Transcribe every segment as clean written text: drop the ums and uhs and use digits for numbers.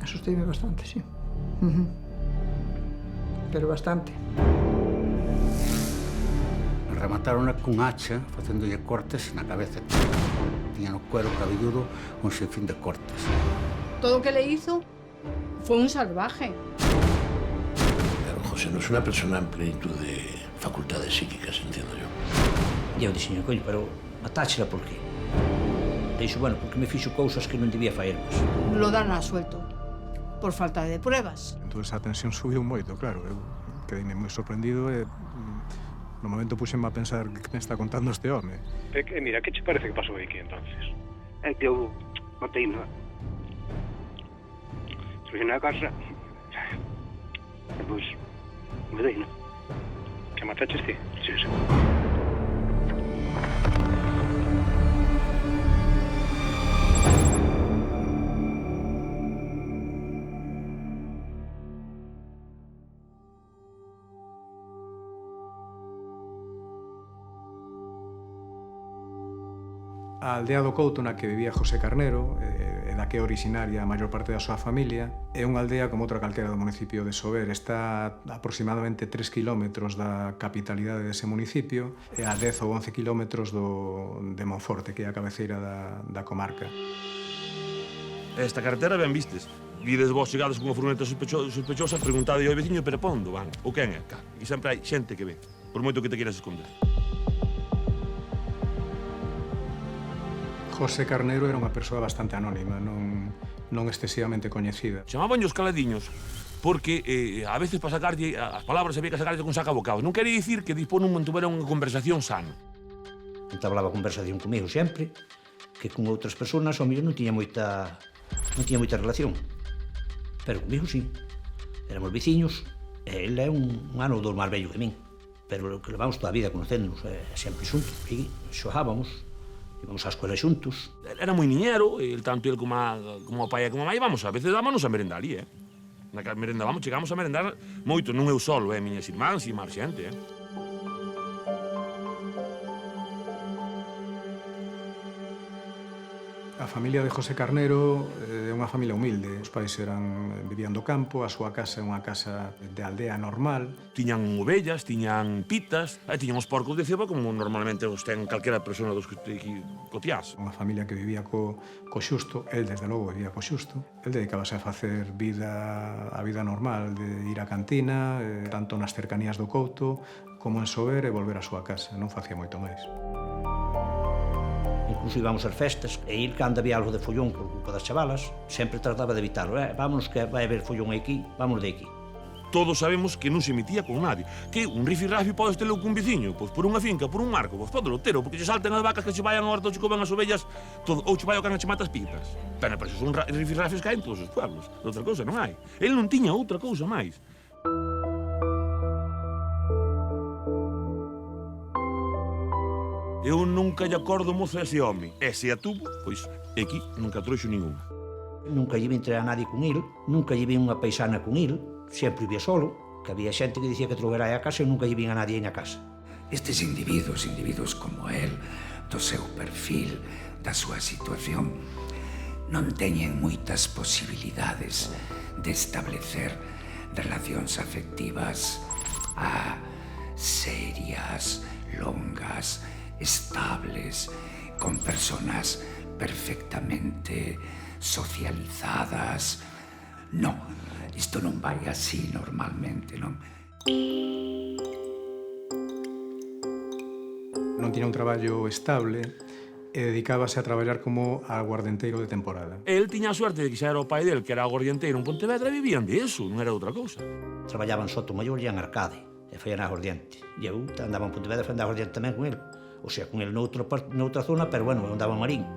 Asusteime bastante, sí. Pero bastante. Remataron cun hacha, facéndolle cortes na cabeza. Tiña no cuero cabelludo un sinfín de cortes. Todo lo que le hizo fue un salvaje. Pero José no es una persona en plenitud de facultades psíquicas, entiendo yo. E eu dixen, coño, pero matáchela por qué? Dixo, bueno, porque me fixo cousas que non debía faermas. Lo dan a suelto por falta de pruebas. Entón, a tensión subiu moito, claro. Eu quedeime moi sorprendido e no momento puxenme a pensar que me está contando este home. Mira, que che parece que pasou aquí, entonces? É que eu matei na... Surgí na casa... E, pois, me dei, non? Que mataches ti? Sí, sí. A aldea do Couto na que vivía José Carnero, e da que é originaria a maior parte da súa familia, é unha aldea como outra calquera do municipio de Sober. Está a aproximadamente 3 kilómetros da capitalidade dese municipio e a 10 ou 11 kilómetros de Monforte, que é a cabeceira da comarca. Esta carretera ben vistes. Vides vos chegados cunha furgoneta sospechosa, preguntade ao veciño pero pondo van, ou quen é cá. E sempre hai xente que ve, por moito que te quieras esconder. José Carnero era unha persoa bastante anónima, non excesivamente coñecida. Chamaban os caladiños porque a veces para sacarlle as palabras había que sacarlle con sacabocados. Non quere dicir que dispón non mantuvera unha conversación sana. Entablaba conversación comigo sempre, que con outras persoas ao mellor non tiña moita relación. Pero comigo sí. Éramos veciños, e ele é un ano ou dous máis vello que min. Pero que levamos toda a vida conocéndonos, sempre xuntos, e xogábamos. Íbamos á escola xuntos. Era moi niñero, tanto el como o pai e como a mãe, vamos, a veces dámonos a merendar ali, Na merenda chegamos a merendar moito, non eu solo, miñas irmáns e máis xente, A familia de José Carnero é unha familia humilde. Os pais vivían do campo, a súa casa é unha casa de aldea normal. Tiñan ovellas, tiñan pitas, tiñan os porcos de ceba como normalmente os ten calquera persona dos cotiás. Unha familia que vivía co xusto, el desde logo vivía co xusto. El dedicábase a facer a vida normal, de ir á cantina, tanto nas cercanías do Couto como en Sober e volver á súa casa. Non facía moito máis. Incluso íbamos ás festas e ir cando había algo de follón por culpa das chavalas, sempre trataba de evitarlo. Vámonos que vai haber follón aquí, vámonos de aquí. Todos sabemos que non se metía con nadie. Que un rifirrafi podes telo cun veciño, pois por unha finca, por un marco, pois podelo tero, porque che salten as vacas que che vayan ao horto, che comen as ovellas, ou che vai ao can e che mata as pitas. Pero se son rifirrafis que hai en todos os pueblos. Outra cousa non hai. El non tiña outra cousa máis. Eu nunca lle acordo mozo a ese home. E se a tuvo, pois aquí nunca trouxo ninguna. Nunca lle vi entrar a nadie con il, nunca lle vi unha paisana con il, sempre vivía solo, que había xente que dicía que trouxera a casa e nunca lle vi a nadie a casa. Estes individuos como él, do seu perfil, da súa situación, non teñen moitas posibilidades de establecer relacións afectivas serias, longas, estables, con personas perfectamente socializadas. No, isto non vai así normalmente, non? Non tiña un traballo estable e dedicábase a traballar como aguardenteiro de temporada. El tiña a suerte de que xa era o pai del, que era aguardienteiro en Pontevedra, e vivían de eso, non era outra cousa. Traballaban Soto Maior e en Arcade, e foi en aguardiente. E eu andaba en Pontevedra e foi en aguardiente tamén con el. O sea, con el noutra zona, pero bueno, andaba en Marín.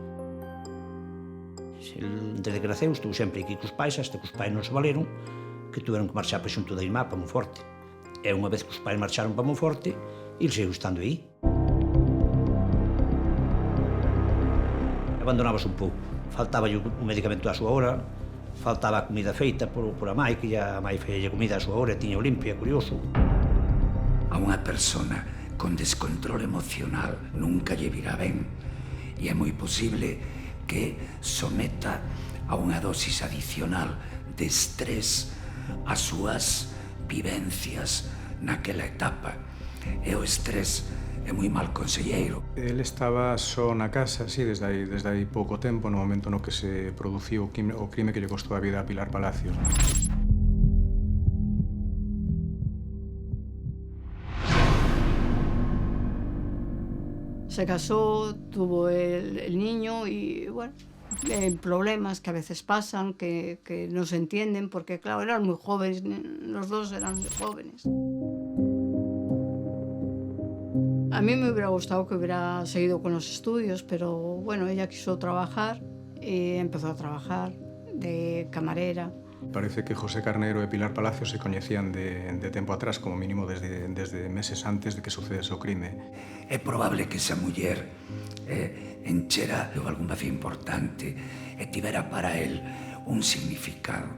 Desde que naceu, estuvo sempre aquí cos pais, hasta que os pais non se valeron, que tuveron que marchar para xunto da irmá, para Monforte. E unha vez que os pais marcharon para Monforte, ele seguiu estando aí. Abandonábase un pouco. Faltaba o medicamento á súa hora, faltaba a comida feita por a mãe, que a mãe feia comida á súa hora e tiña o limpio, curioso. A unha persona con descontrol emocional nunca lle virá ben e é moi posible que someta a unha dosis adicional de estrés as súas vivencias naquela etapa. E o estrés é moi mal conselleiro. El estaba só na casa, sí, desde aí pouco tempo, no momento no que se produciu o crime que lle costou a vida a Pilar Palacios. Se casó, tuvo el niño y, bueno, problemas que a veces pasan, que no se entienden, porque, claro, eran muy jóvenes, los dos eran muy jóvenes. A mí me hubiera gustado que hubiera seguido con los estudios, pero, bueno, ella quiso trabajar y empezó a trabajar de camarera. Parece que José Carnero e Pilar Palacios se coñecían de tempo atrás, como mínimo desde meses antes de que sucedese o crime. É probable que esa muller enchera algún vacío importante e tivera para él un significado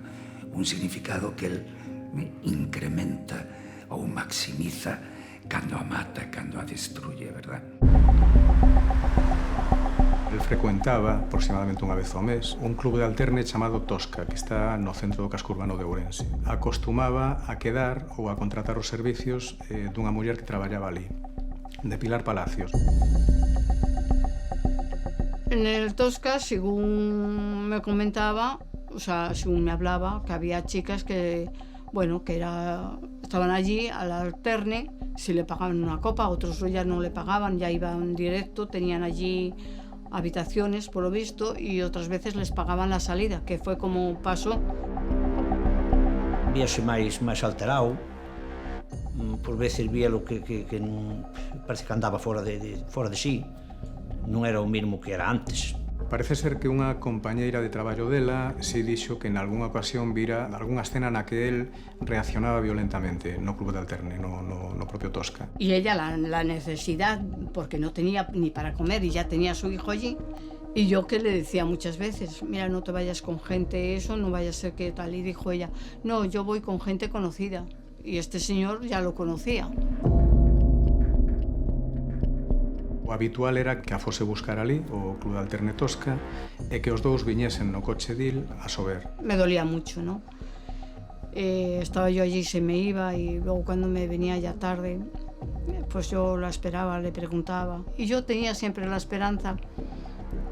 que él incrementa ou maximiza cando a mata, cando a destruye, verdad? El frecuentaba, aproximadamente unha vez ao mes, un club de alterne chamado Tosca, que está no centro do casco urbano de Ourense. Acostumaba a quedar ou a contratar os servicios dunha muller que traballaba ali, de Pilar Palacios. En el Tosca, según me comentaba, o sea, según me hablaba, que había chicas que, bueno, que estaban allí al alterne, si le pagaban una copa, otros ya no le pagaban, ya iban directo, tenían allí habitaciones, por lo visto, y otras veces les pagaban la salida, que fue como pasó. Víase máis alterado, por veces víalo que parece que andaba fora de sí, non era o mesmo que era antes. Parece ser que unha compañeira de traballo dela se dixo que en algunha ocasión vira algunha escena na que él reaccionaba violentamente no club de alterne, no propio Tosca. Y ella la necesidad, porque no tenía ni para comer y ya tenía a su hijo allí, y yo que le decía muchas veces, mira, no te vayas con gente eso, no vaya a ser que tal, y dijo ella, no, yo voy con gente conocida, y este señor ya lo conocía. O habitual era que a fose buscar ali, o club de alterne Tosca, e que os dous viñesen no coche dil a sober. Me dolía mucho, ¿no? Estaba yo allí, se me iba, y luego cuando me venía ya tarde, pues yo la esperaba, le preguntaba. Y yo tenía siempre la esperanza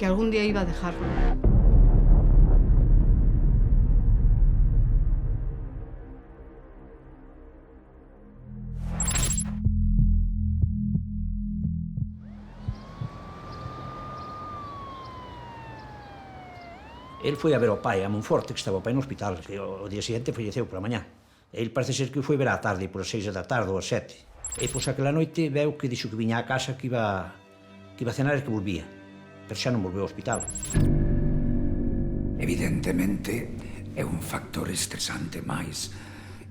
que algún día iba a dejarlo. El foi a ver o pai a Monforte, que estaba o pai no hospital, que o día seguinte falleceu pola mañá. El parece ser que foi ver á tarde, por as 6 da tarde ou as 7. E pois aquela noite veu que dixo que viña á casa, que iba a cenar e que volvía. Pero xa non volveu ao hospital. Evidentemente, é un factor estresante máis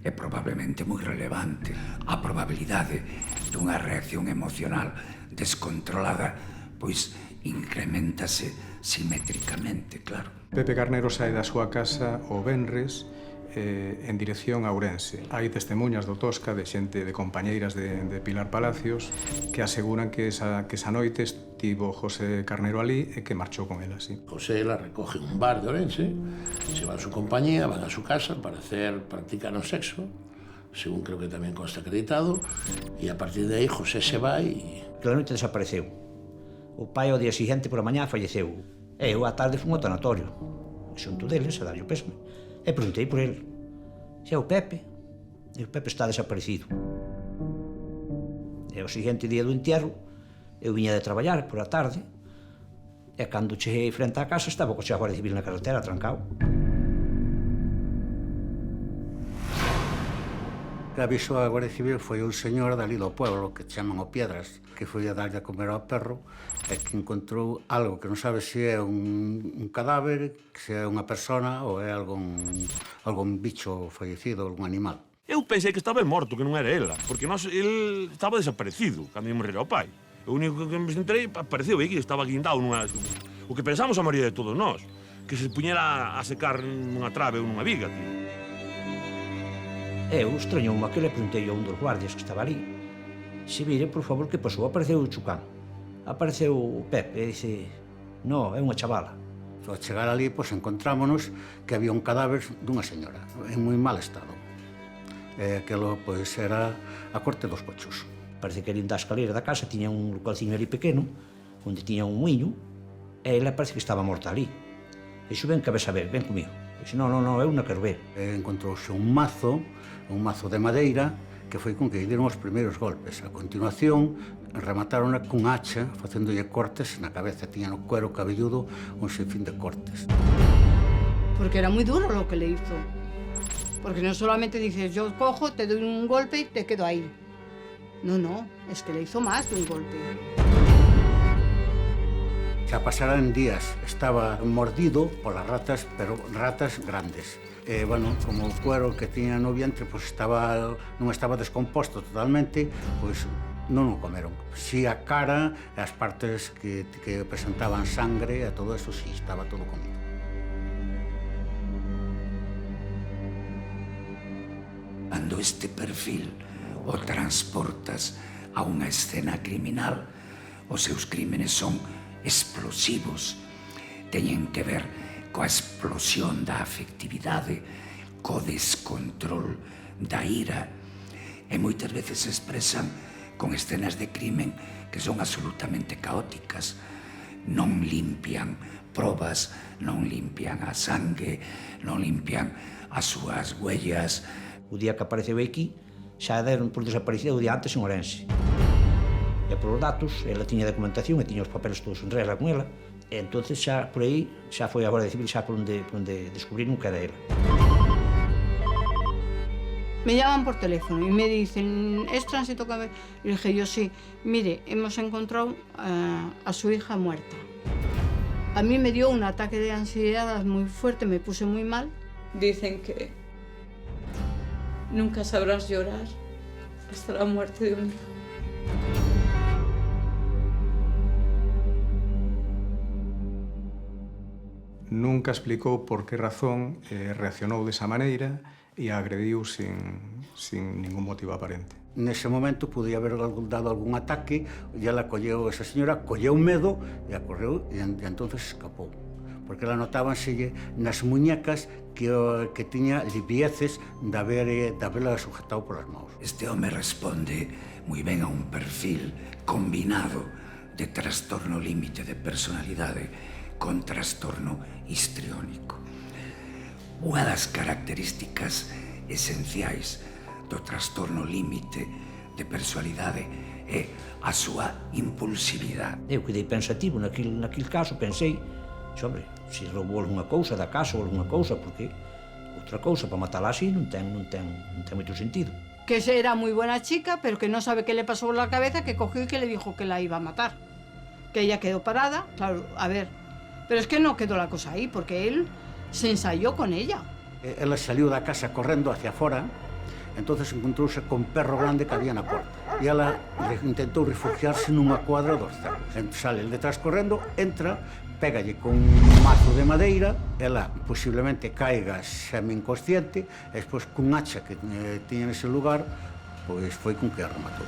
e probablemente moi relevante. A probabilidade dunha reacción emocional descontrolada pois incrementase simétricamente, claro. Pepe Carnero sae da súa casa o venres en dirección a Ourense. Hai testemunhas do Tosca de xente, de compañeiras de Pilar Palacios que aseguran que esa noite estivo José Carnero ali e que marchou con ela, sí. José la recoge en un bar de Ourense, se va a su compañía, van a su casa para practicar un sexo, según creo que tamén consta acreditado, e a partir de aí José se va e... Aquela noite desapareceu. O pai ao día seguinte por a mañá falleceu. E eu á tarde fui ao tanatorio, xunto deles, a darlle o pesme. E preguntei por ele. Se é o Pepe? E o Pepe está desaparecido. E o seguinte día do entierro, eu viña de traballar por a tarde, e cando cheguei frente á casa estaba o coche da Guardia Civil na carretera, trancado. Que avisou a Guardia Civil foi un señor dali do pueblo que chaman o Piedras, que foi a darlle a comer ao perro e que encontrou algo que non sabe se é un cadáver, se é unha persona ou é algún bicho fallecido, algún animal. Eu pensei que estaba morto, que non era ela, porque el estaba desaparecido cando ia morrer ao pai. O único que me enterei apareceu aí que estaba guindado nunha... O que pensamos a maioría de todos nós, que se puñera a secar nunha trave ou nunha viga, tío. Eu extrañoume aquilo e preguntei a un dos guardias que estaba ali. Se mire, por favor, que pasou? Apareceu o Chucán. Apareceu o Pepe e dice, no, é unha chavala. Ao chegar ali, pois, encontrámonos que había un cadáver dunha señora en moi mal estado. Aquilo, pois, era a corte dos cochos. Parece que ali da escalera da casa tiña un localciño ali pequeno, onde tiña un muiño, e ela parece que estaba morta ali. Dixo, ven que ves a ver, ven comigo. Dixo, non, eu non quero ver. Encontrouse un mazo de madeira, que foi con que lle deron os primeiros golpes. A continuación, remataron cun hacha, facéndolle cortes na cabeza. Tiña no cuero cabelludo un sinfín de cortes. Porque era muy duro lo que le hizo. Porque no solamente dices, yo cojo, te doy un golpe y te quedo ahí. No, es que le hizo más de un golpe. Xa pasaran días, estaba mordido polas ratas, pero ratas grandes. Bueno, como o cuero que tiña no vientre pois non estaba descomposto totalmente, pois non o comeron. Si a cara, as partes que presentaban sangre, e todo eso, si estaba todo comido. Cando este perfil o transportas a unha escena criminal, os seus crímenes son explosivos. Teñen que ver coa explosión da afectividade, co descontrol da ira, e moitas veces se expresan con escenas de crimen que son absolutamente caóticas. Non limpian probas, non limpian a sangue, non limpian as súas huellas. O día que apareceu aquí, xa deron por desaparecido o día antes en Ourense. E polos datos, ela tiña documentación e tiña os papeles todos en regla con ela, e entonces xa por aí, xa foi a Guardia Civil, xa por onde descubriron que era ela. Me llaman por teléfono y me dicen, ¿es tránsito que...? Le dije yo, sí, mire, hemos encontrado a su hija muerta. A mí me dio un ataque de ansiedad muy fuerte, me puse muy mal. Dicen que nunca sabrás llorar hasta la muerte de un hijo. Nunca explicou por que razón reaccionou desa maneira e a agrediu sin ningún motivo aparente. Nese momento podía haber dado algún ataque e ela colleu, esa señora colleu medo e a correu e entonces escapou. Porque ela notábanselle nas muñecas que tiña libieces de haberla sujetado polas mãos. Este home responde moi ben a un perfil combinado de trastorno límite de personalidade con trastorno histriónico. Unha das características esenciais do trastorno límite de personalidade é a súa impulsividade. Eu quedei pensativo naquele caso, pensei, hombre, se roubou alguna cousa da casa ou alguna cousa, porque outra cousa para matala así non ten moito sentido. Que era muy buena chica, pero que no sabe qué le pasó por la cabeza, que cogió y que le dijo que la iba a matar. Que ella quedó parada, claro, a ver. Pero es que no quedó la cosa ahí, porque él se ensayó con ella. Ela saliu da casa correndo hacia fora, entonces encontrouse con un perro grande que había na porta. E ela intentou refugiarse nunha cuadra dos cerros. Sale el detrás correndo, entra, pégalle con un mazo de madeira, ela posiblemente caiga semi-inconsciente, e despois cun hacha que tiña nese lugar, pois foi con que a rematou.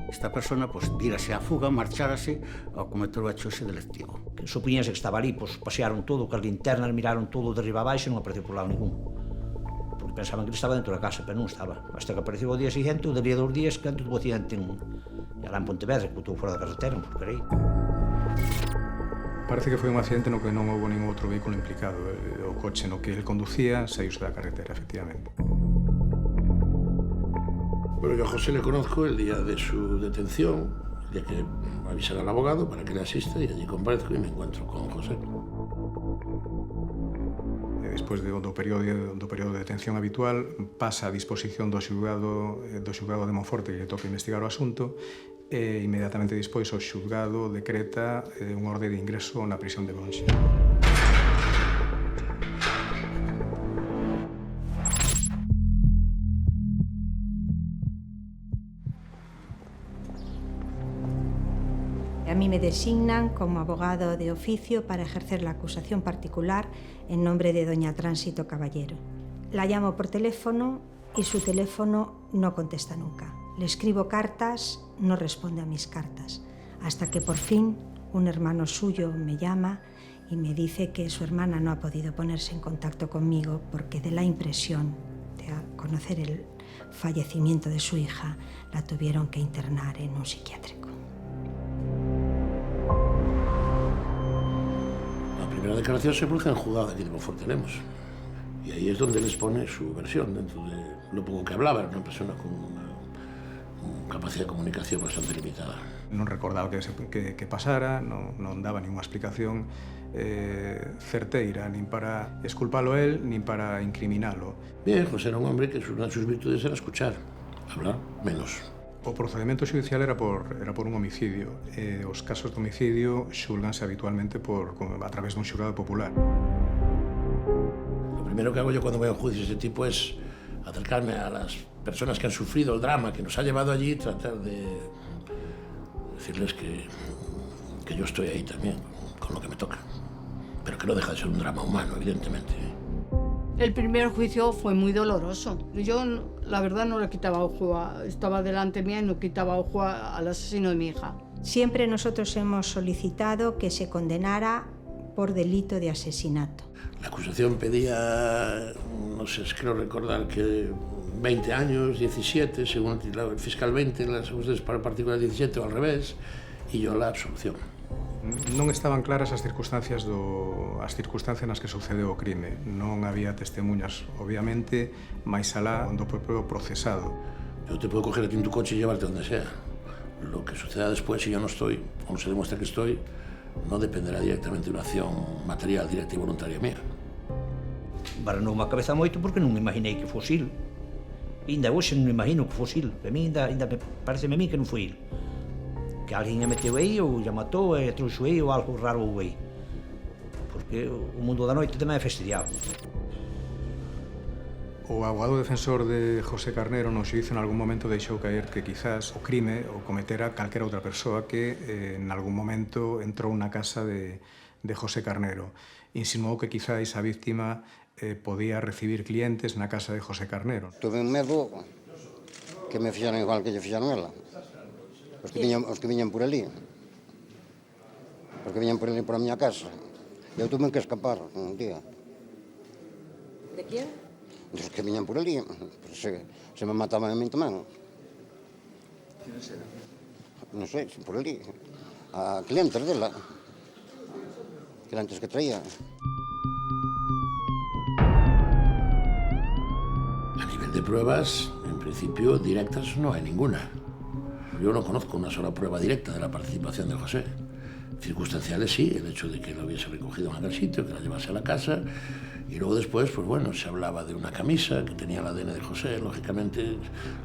Esta persona, pois, dírase á fuga, marchárase ao cometer o hecho ese delictivo. Supoñense que estaba ali, pois, pasearon todo, que as linternas miraron todo de riba abaixo e non apareceu por lado ningún. Porque pensaban que ele estaba dentro da casa, pero non estaba. Hasta que apareceu o día seguinte, o día 2 días, que antes do accidente alá en Pontevedra, que botou fora da carretera, por aí. Parece que foi un accidente no que non houve ningún outro vehículo implicado. O coche no que ele conducía saíuse da carretera, efectivamente. Bueno, yo a José le conozco el día de su detención, el día que avisar al abogado para que le asista, y allí comparezco y me encuentro con José. Despois do período de detención habitual, pasa a disposición do xulgado de Monforte, que lle toca investigar o asunto, e inmediatamente despois o xulgado decreta unha orde de ingreso na prisión de Bonxe. A mí me me designan como abogado de oficio para ejercer la acusación particular en nombre de doña Tránsito Caballero. La llamo por teléfono y su teléfono no contesta nunca. Le escribo cartas, no responde a mis cartas, hasta que por fin un hermano suyo me llama y me dice que su hermana no ha podido ponerse en contacto conmigo porque de la impresión de conocer el fallecimiento de su hija, la tuvieron que internar en un psiquiátrico. La primera declaración se produce en el juzgado de aquí de Monfortenemos. Y ahí es donde les pone su versión, dentro de lo poco que hablaba, era una persona con una capacidad de comunicación bastante limitada. Non recordaba que pasara, non daba ninguna explicación certeira, nin para esculpalo él, nin para incriminalo. Bien, José era un hombre que una de sus virtudes era escuchar, hablar menos. O procedimento judicial era por un homicidio. Os casos de homicidio xulganse habitualmente a través dun xurado popular. Lo primero que hago yo cuando voy a un juicio de ese tipo es acercarme a las personas que han sufrido el drama que nos ha llevado allí y tratar de decirles que yo estoy ahí también, con lo que me toca. Pero que no deja de ser un drama humano, evidentemente. El primer juicio fue muy doloroso. Yo, la verdad, no le quitaba ojo, estaba delante mía y no quitaba ojo al asesino de mi hija. Siempre nosotros hemos solicitado que se condenara por delito de asesinato. La acusación pedía, no sé, creo recordar que 20 años, 17, según el fiscal 20, las acusaciones para particulares 17 o al revés, y yo la absolución. Non estaban claras as circunstancias nas que sucedeu o crime. Non había testemunhas, obviamente, máis alá do propio procesado. Yo te puedo coger a ti en tu coche y llevarte donde sea. Lo que suceda después, si yo no estoy, o no se demuestra que estoy, no dependerá directamente de una acción material, directa y voluntaria mía. Barrenou-me a cabeza moito porque non me imaginei que fose il. Ainda hoxe non me imagino que fose il. Para mí, ainda pareceme a mí que non foi il. Que alguén a meteu aí ou a matou e trouxo aí ou algo raro ou aí. Porque o mundo da noite tamén é fastidiado. O abogado defensor de José Carnero no xuízo en algún momento deixou caer que quizás o crime o cometera calquera outra persoa que en algún momento entrou na casa de José Carnero. Insinuou que quizás a víctima podía recibir clientes na casa de José Carnero. Tuve un medo que me fixeran igual que lle fixeran ela. Os que viñan por ali. Os que viñan por ali por a miña casa. Eu tuve que escapar un día. ¿De quién? Dos que viñan por ali. Se me mataban a min tamén. Quiénes eran? Non sei, por ali. A clientes dela. Clientes que traía. A nivel de pruebas, en principio, directas no hay ninguna. Yo no conozco una sola prueba directa de la participación de José. Circunstanciales sí, el hecho de que lo hubiese recogido en aquel sitio, que la llevase a la casa, y luego después, pues bueno, se hablaba de una camisa que tenía el ADN de José. Lógicamente,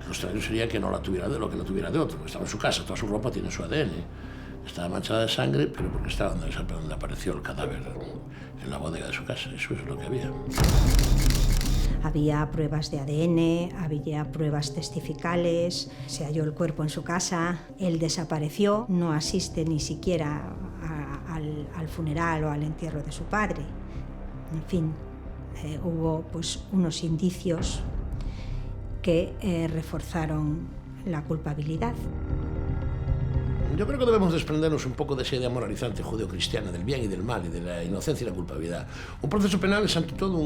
lo extraño sería que no la tuviera de lo que la tuviera de otro. Estaba en su casa, toda su ropa tiene su ADN. Estaba manchada de sangre, pero porque estaba donde apareció el cadáver, en la bodega de su casa. Eso es lo que había. Había pruebas de ADN, había pruebas testificales, se halló el cuerpo en su casa, él desapareció, no asiste ni siquiera al funeral o al entierro de su padre. En fin, hubo pues unos indicios que reforzaron la culpabilidad. Yo creo que debemos desprendernos un poco de esa idea moralizante judeocristiana del bien y del mal y de la inocencia y la culpabilidad. Un proceso penal es ante todo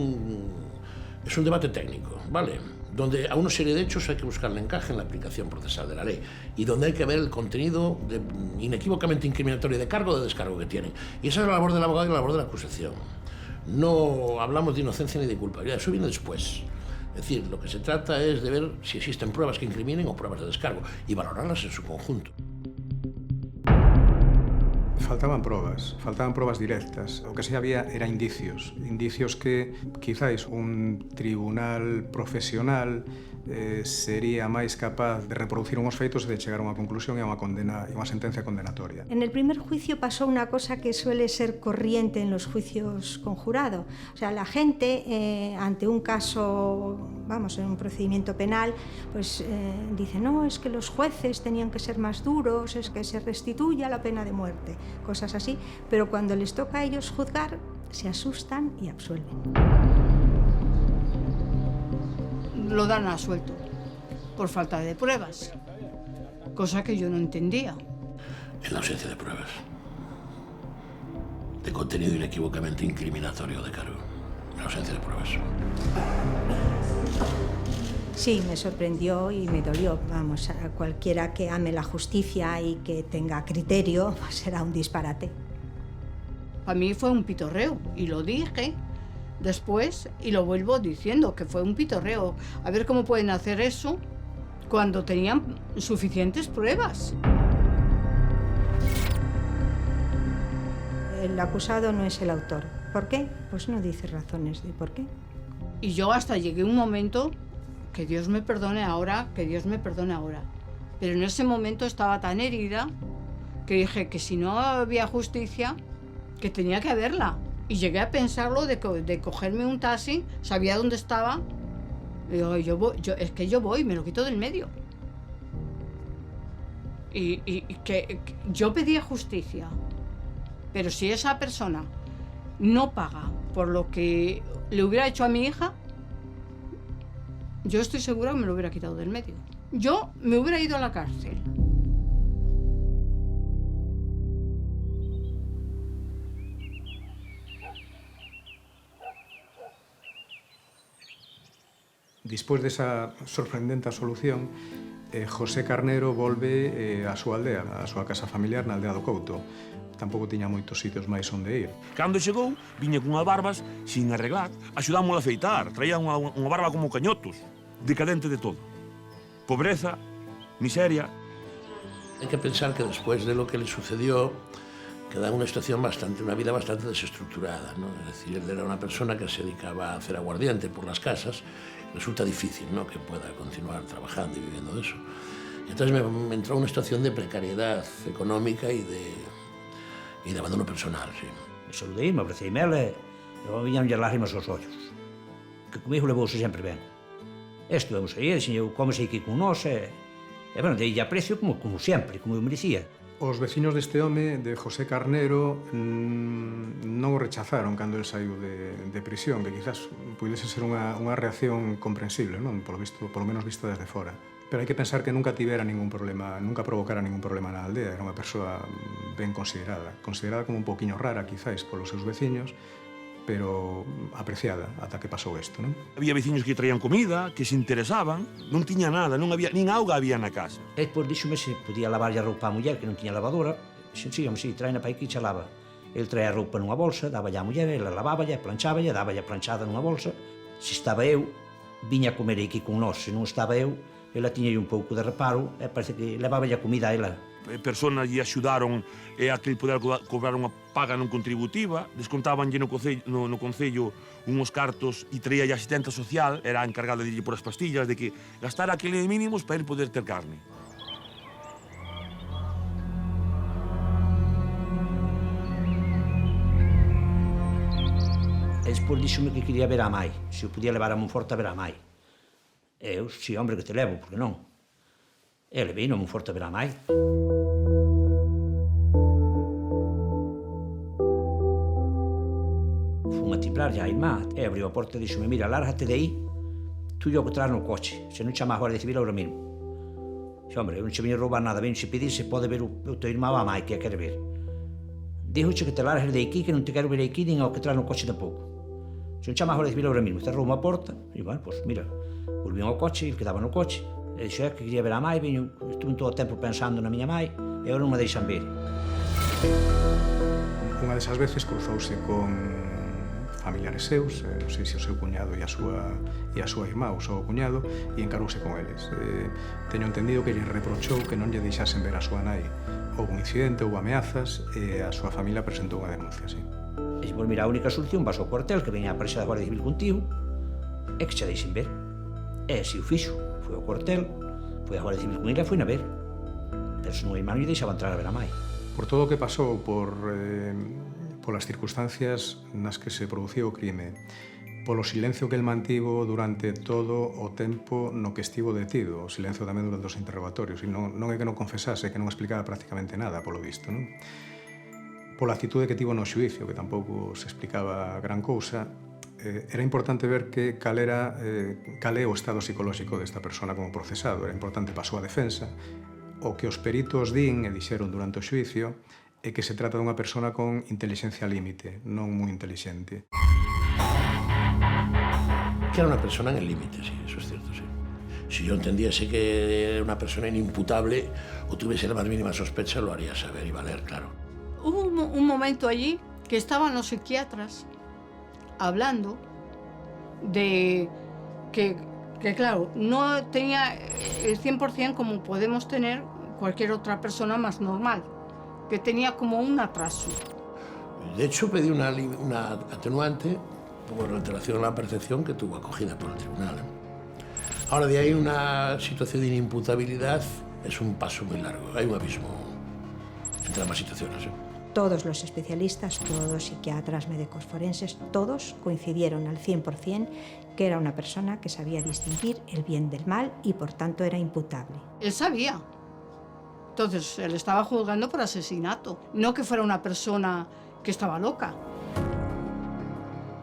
es un debate técnico, ¿vale? Donde a una serie de hechos hay que buscar el encaje en la aplicación procesal de la ley y donde hay que ver el contenido inequívocamente incriminatorio de cargo o de descargo que tienen. Y esa es la labor del abogado y la labor de la acusación. No hablamos de inocencia ni de culpabilidad, eso viene después. Es decir, lo que se trata es de ver si existen pruebas que incriminen o pruebas de descargo y valorarlas en su conjunto. faltaban probas directas. O que se había era indicios que quizáis un tribunal profesional sería máis capaz de reproducir unhos feitos e de chegar a unha conclusión e a unha condena e unha sentencia condenatoria. En el primer juicio pasó una cosa que suele ser corriente en los juicios con jurado. O sea, la gente ante un caso, vamos, en un procedimiento penal, pues dice, no, es que los jueces tenían que ser más duros, es que se restituya la pena de muerte, cosas así, pero cuando les toca a ellos juzgar, se asustan y absuelven. Lo dan a suelto por falta de pruebas, cosa que yo no entendía. En la ausencia de pruebas, de contenido inequívocamente incriminatorio de Caro, en la ausencia de pruebas. Sí, me sorprendió y me dolió. Vamos, a cualquiera que ame la justicia y que tenga criterio, será un disparate. Para mí fue un pitorreo, y lo dije después, y lo vuelvo diciendo, que fue un pitorreo. A ver cómo pueden hacer eso cuando tenían suficientes pruebas. El acusado no es el autor. ¿Por qué? Pues no dice razones de por qué. Y yo hasta llegué a un momento, que Dios me perdone ahora, que Dios me perdone ahora. Pero en ese momento estaba tan herida que dije que si no había justicia, que tenía que haberla. Y llegué a pensarlo de cogerme un taxi, sabía dónde estaba. Y digo, es que yo voy, me lo quito del medio. Y que yo pedía justicia. Pero si esa persona no paga por lo que le hubiera hecho a mi hija, yo estoy segura que me lo hubiera quitado del medio. Yo me hubiera ido a la cárcel. Despois desa sorprendente solución, José Carnero volve á súa aldea, á súa casa familiar na aldea do Couto. Tampouco tiña moitos sitios máis onde ir. Cando chegou, viña cunhas barbas sin arreglar, axudámosla a afeitar, traía unha barba como cañotos, decadente de todo. Pobreza, miseria. Hay que pensar que después de lo que le sucedió, queda una situación una vida bastante desestructurada, ¿no? Es decir, él era una persona que se dedicaba a hacer aguardiente por las casas. Resulta difícil, ¿no?, que pueda continuar trabajando y viviendo de eso. Entonces me entró una situación de precariedad económica y de abandono personal, sí. Me saludei, me abracei ela e viñan lágrimas aos ollos. Que comigo levouse sempre ben. Estivemos aí, dixen, cómese aquí con nós e bueno, deille aprecio como sempre, como eu merecía. Os veciños deste home, de José Carnero, non o rechazaron cando el saiu de prisión, que quizás pudese ser unha reacción comprensible, non? Polo menos vista desde fora. Pero hai que pensar que nunca tivera ningún problema, nunca provocara ningún problema na aldea. Era unha persoa ben considerada como un poquinho rara, quizáis, polos seus veciños, pero apreciada ata que pasou isto, non? Había veciños que traían comida, que se interesaban, non tiña nada, non había, nin auga había na casa. E depois díxome se podía lavarlle a roupa á muller, que non tiña lavadora. Dixen, sí, traena pa aquí, xa lava. El traía a roupa nunha bolsa, dáballe á muller, ela laváballe, plancháballe, dáballe a planchada nunha bolsa. Se estaba eu, viña a comer aquí con nós. Se non estaba eu, ela tiña un pouco de reparo e parece que leváballe a comida a ela. Personas lle axudaron a que ele pudera cobrar unha paga non contributiva, descontabanlle no Concello unhos cartos e traía a asistente social, era encargada de ir por as pastillas, de que gastara aqueles mínimos para ele poder ter carne. E despois díxome que quería ver a mai, se eu podía levar a Monforte a ver a mai. E eu, si, hombre, que te levo, porque non? E levei a Monforte a ver a mai. Fun a timbrarlle a irmá e abriu a porta e díxome, mira, lárgate de aí, tú yo que traz no coche, se non chamas a Guardia Civil ahora mesmo. Xe, hombre, eu non che veño a roubar nada, veño se pedir se pode ver o teu irmá ou a mai, que a quere ver. Díxoche que te largues de aquí, que non te quero ver aquí, nin ao que traz no coche tampouco. Se non chamas a Guardia Civil ahora mesmo, cerrou a porta, e, bueno, pois, mira, volvín ao coche, ele quedaba no coche, e dixo, que quería ver a mai, estuve todo o tempo pensando na miña mai, e agora non me deixan ver. Unha desas veces cruzouse con familiares seus, non sei se o seu cuñado e a súa irmá, ou só o cuñado, e encarouse con eles. Teño entendido que lle reprochou que non lle deixasen ver a súa nai houve un incidente, houve ameazas, e a súa familia presentou unha denuncia, sí. E dixemos, mira, a única solución, vas ao cuartel, que veña a presa da Guardia Civil contigo, e que che deixen ver. E así o fixo, foi ao cuartel, foi a Guardia Civil con ela e foi na ver. Pero se non hai mano, e deixaba entrar a ver a mai. Por todo o que pasou, polas circunstancias nas que se producía o crime, polo silencio que el mantivo durante todo o tempo no que estivo detido, o silencio tamén durante os interrogatorios, e non é que non confesase, que non explicaba prácticamente nada, polo visto, non? Pola actitude que tivo no xuicio, que tampouco se explicaba gran cousa, era importante ver cal é o estado psicolóxico desta persona como procesado. Era importante para a súa defensa. O que os peritos din e dixeron durante o xuicio é que se trata dunha persona con inteligencia límite, non moi intelixente. Que era una persona en el límite, sí, eso es cierto, sí. Si yo entendiese que era una persona inimputable o tuviese la más mínima sospecha, lo haría saber y valer, claro. Hubo un momento allí que estaban los psiquiatras hablando de que claro, no tenía el 100% como podemos tener cualquier otra persona más normal, que tenía como un atraso. De hecho, pedí una atenuante por alteración a la percepción que tuvo acogida por el tribunal. Ahora, de ahí una situación de inimputabilidad es un paso muy largo. Hay un abismo entre ambas situaciones. Todos los especialistas, todos psiquiatras, médicos forenses, todos coincidieron al 100% que era una persona que sabía distinguir el bien del mal y por tanto era imputable. Él sabía. Entonces, él estaba juzgando por asesinato, no que fuera una persona que estaba loca.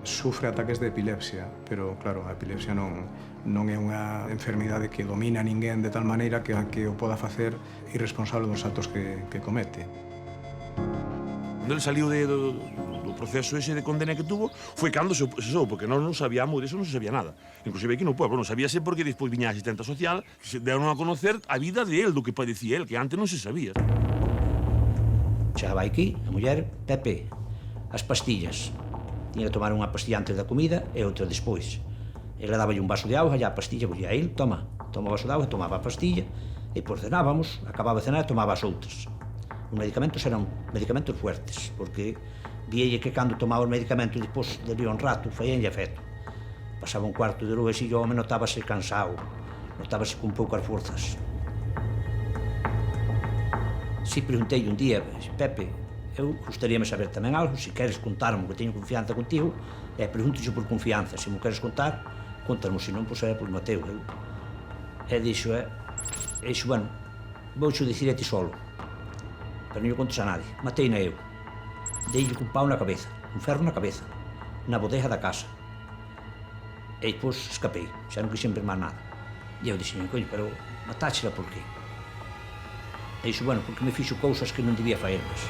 Sufre ataques de epilepsia, pero claro, a epilepsia non é unha enfermidade que domina a ninguén de tal maneira que o poda facer irresponsable dos actos que comete. Cando ele saliu do proceso ese de condena que tuvo, foi cando se sou, porque nós non sabíamos disso, non se sabía nada. Inclusive aquí no pueblo non sabíase porque despois viña a asistente social, se deron a conocer a vida de él, do que padecía él, que antes non se sabía. Chegaba aquí, a muller, Pepe, as pastillas. Tiña que tomar unha pastilla antes da comida e outra despois. Ela daba un vaso de auga e a pastilla, pois a ele, toma o vaso de auga, tomaba a pastilla, e por cenábamos, acababa de cenar e tomaba as outras. Os medicamentos eran medicamentos fuertes, porque víelle que cando tomaba os medicamentos despois de un rato, faíanlle efecto. Pasaba un cuarto de hora e o home notábase cansado, notábase con poucas forzas. Si preguntei un día, Pepe, eu gustaríame saber tamén algo, se queres contarme que teño confianza contigo, e pregúntoxo por confianza, se me queres contar, contarmo, se non, pois é por Mateo. E dixo, bueno, vouxo dicir a ti solo, pero non lle contes a nadie, mateina eu. Deille cun pau na cabeza, un ferro na cabeza, na bodega da casa. E depois escapei, xa non quixen ver máis nada. E eu dixen, coño, pero matáchela por qué? E dixo, bueno, porque me fixo cousas que non debía faerlas.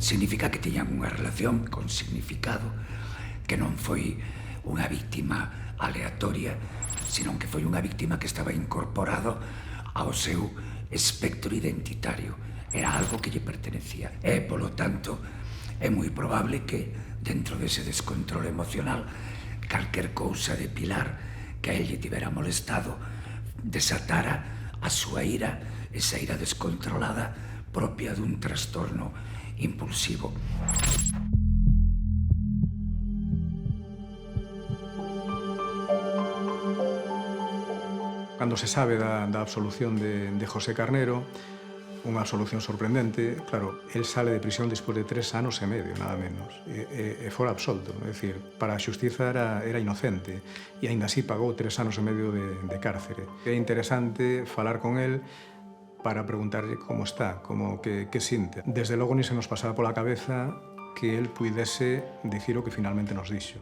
Significa que tiñan unha relación con significado, que non foi unha víctima aleatoria, sino que foi unha víctima que estaba incorporado ao seu espectro identitario. Era algo que lle pertenecía. E, polo tanto, é moi probable que, dentro dese descontrol emocional, calquer cousa de Pilar que a él lle tivera molestado desatara a súa ira, esa ira descontrolada propia dun trastorno impulsivo. Cando se sabe da absolución de José Carnero, unha absolución sorprendente, claro, el sale de prisión despois de 3 anos e medio, nada menos, e fora absolto, é dicir, para a xustiza era inocente, e aínda así pagou 3 anos e medio de cárcere. É interesante falar con el para preguntarlle como está, como que sinte. Desde logo, ni se nos pasaba pola cabeza que el puidese dicir o que finalmente nos dixo.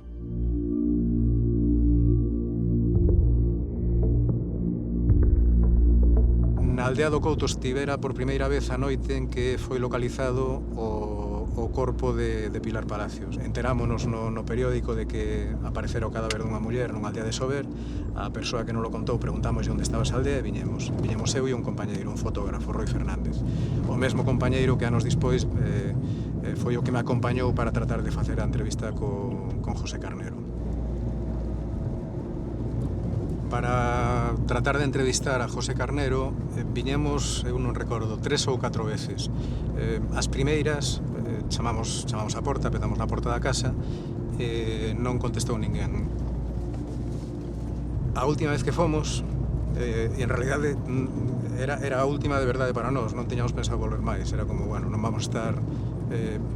Na aldea do Couto estivera por primeira vez a noite en que foi localizado o corpo de Pilar Palacios. Enterámonos no periódico de que aparecera o cadáver dunha muller nunha aldea de Sober. A persoa que non lo contou preguntamos onde estaba esa aldea e viñemos eu e un compañeiro, un fotógrafo, Roy Fernández. O mesmo compañeiro que anos dispois foi o que me acompañou para tratar de facer a entrevista con José Carnero. Para tratar de entrevistar a José Carnero viñemos, eu non recordo, 3 ou 4 veces. As primeiras chamamos a porta, petamos na porta da casa e non contestou ninguén. A última vez que fomos, e en realidade era a última de verdade para nós, non tiñamos pensado volver máis, era como, bueno, non vamos estar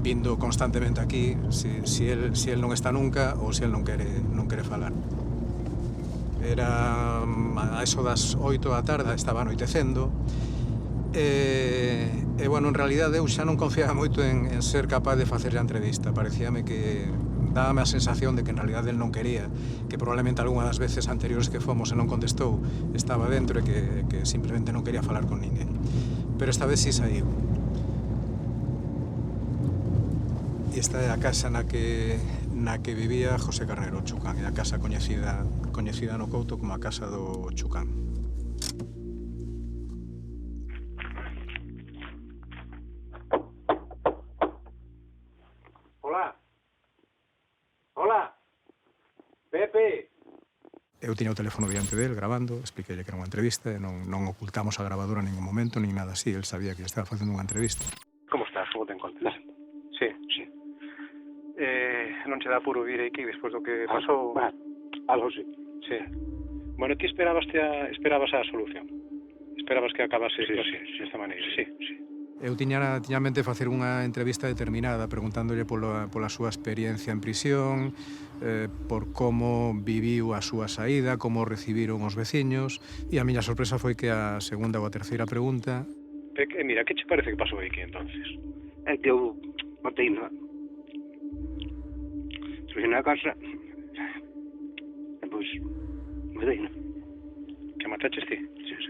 vindo constantemente aquí si el non está nunca ou se el non quere falar. Era a eso das 8 da tarde, estaba anoitecendo, e bueno, en realidade eu xa non confiaba moito en ser capaz de facerlle a entrevista. Parecíame que dábame a sensación de que en realidade el non quería, que probablemente algunha das veces anteriores que fomos e non contestou estaba dentro e que simplemente non quería falar con ninguén. Pero esta vez sí saiu. E esta é a casa na que vivía José Carnero, Chucán, e a casa coñecida no Couto como a casa do Chucán. Hola. Hola. Pepe. Eu tiña o teléfono diante del grabando, expliqueille que era unha entrevista e non ocultamos a grabadora en ningún momento, nin nada así, el sabía que estaba facendo unha entrevista. Como estás? Como te encontras? Sí. Non che dá apuro vir aquí despois do que pasou? Algo sí. Sí. Bueno, ti esperabas a solución. Esperabas que acabase así, desta maneira. Sí. Eu tiña en mente facer unha entrevista determinada preguntándolle pola súa experiencia en prisión, por como viviu a súa saída, como recibiron os veciños, e a miña sorpresa foi que a segunda ou a terceira pregunta... Mira, que che parece que pasou aquí entonces? É que eu matei na casa e pois matei. Que mataches ti? Sí.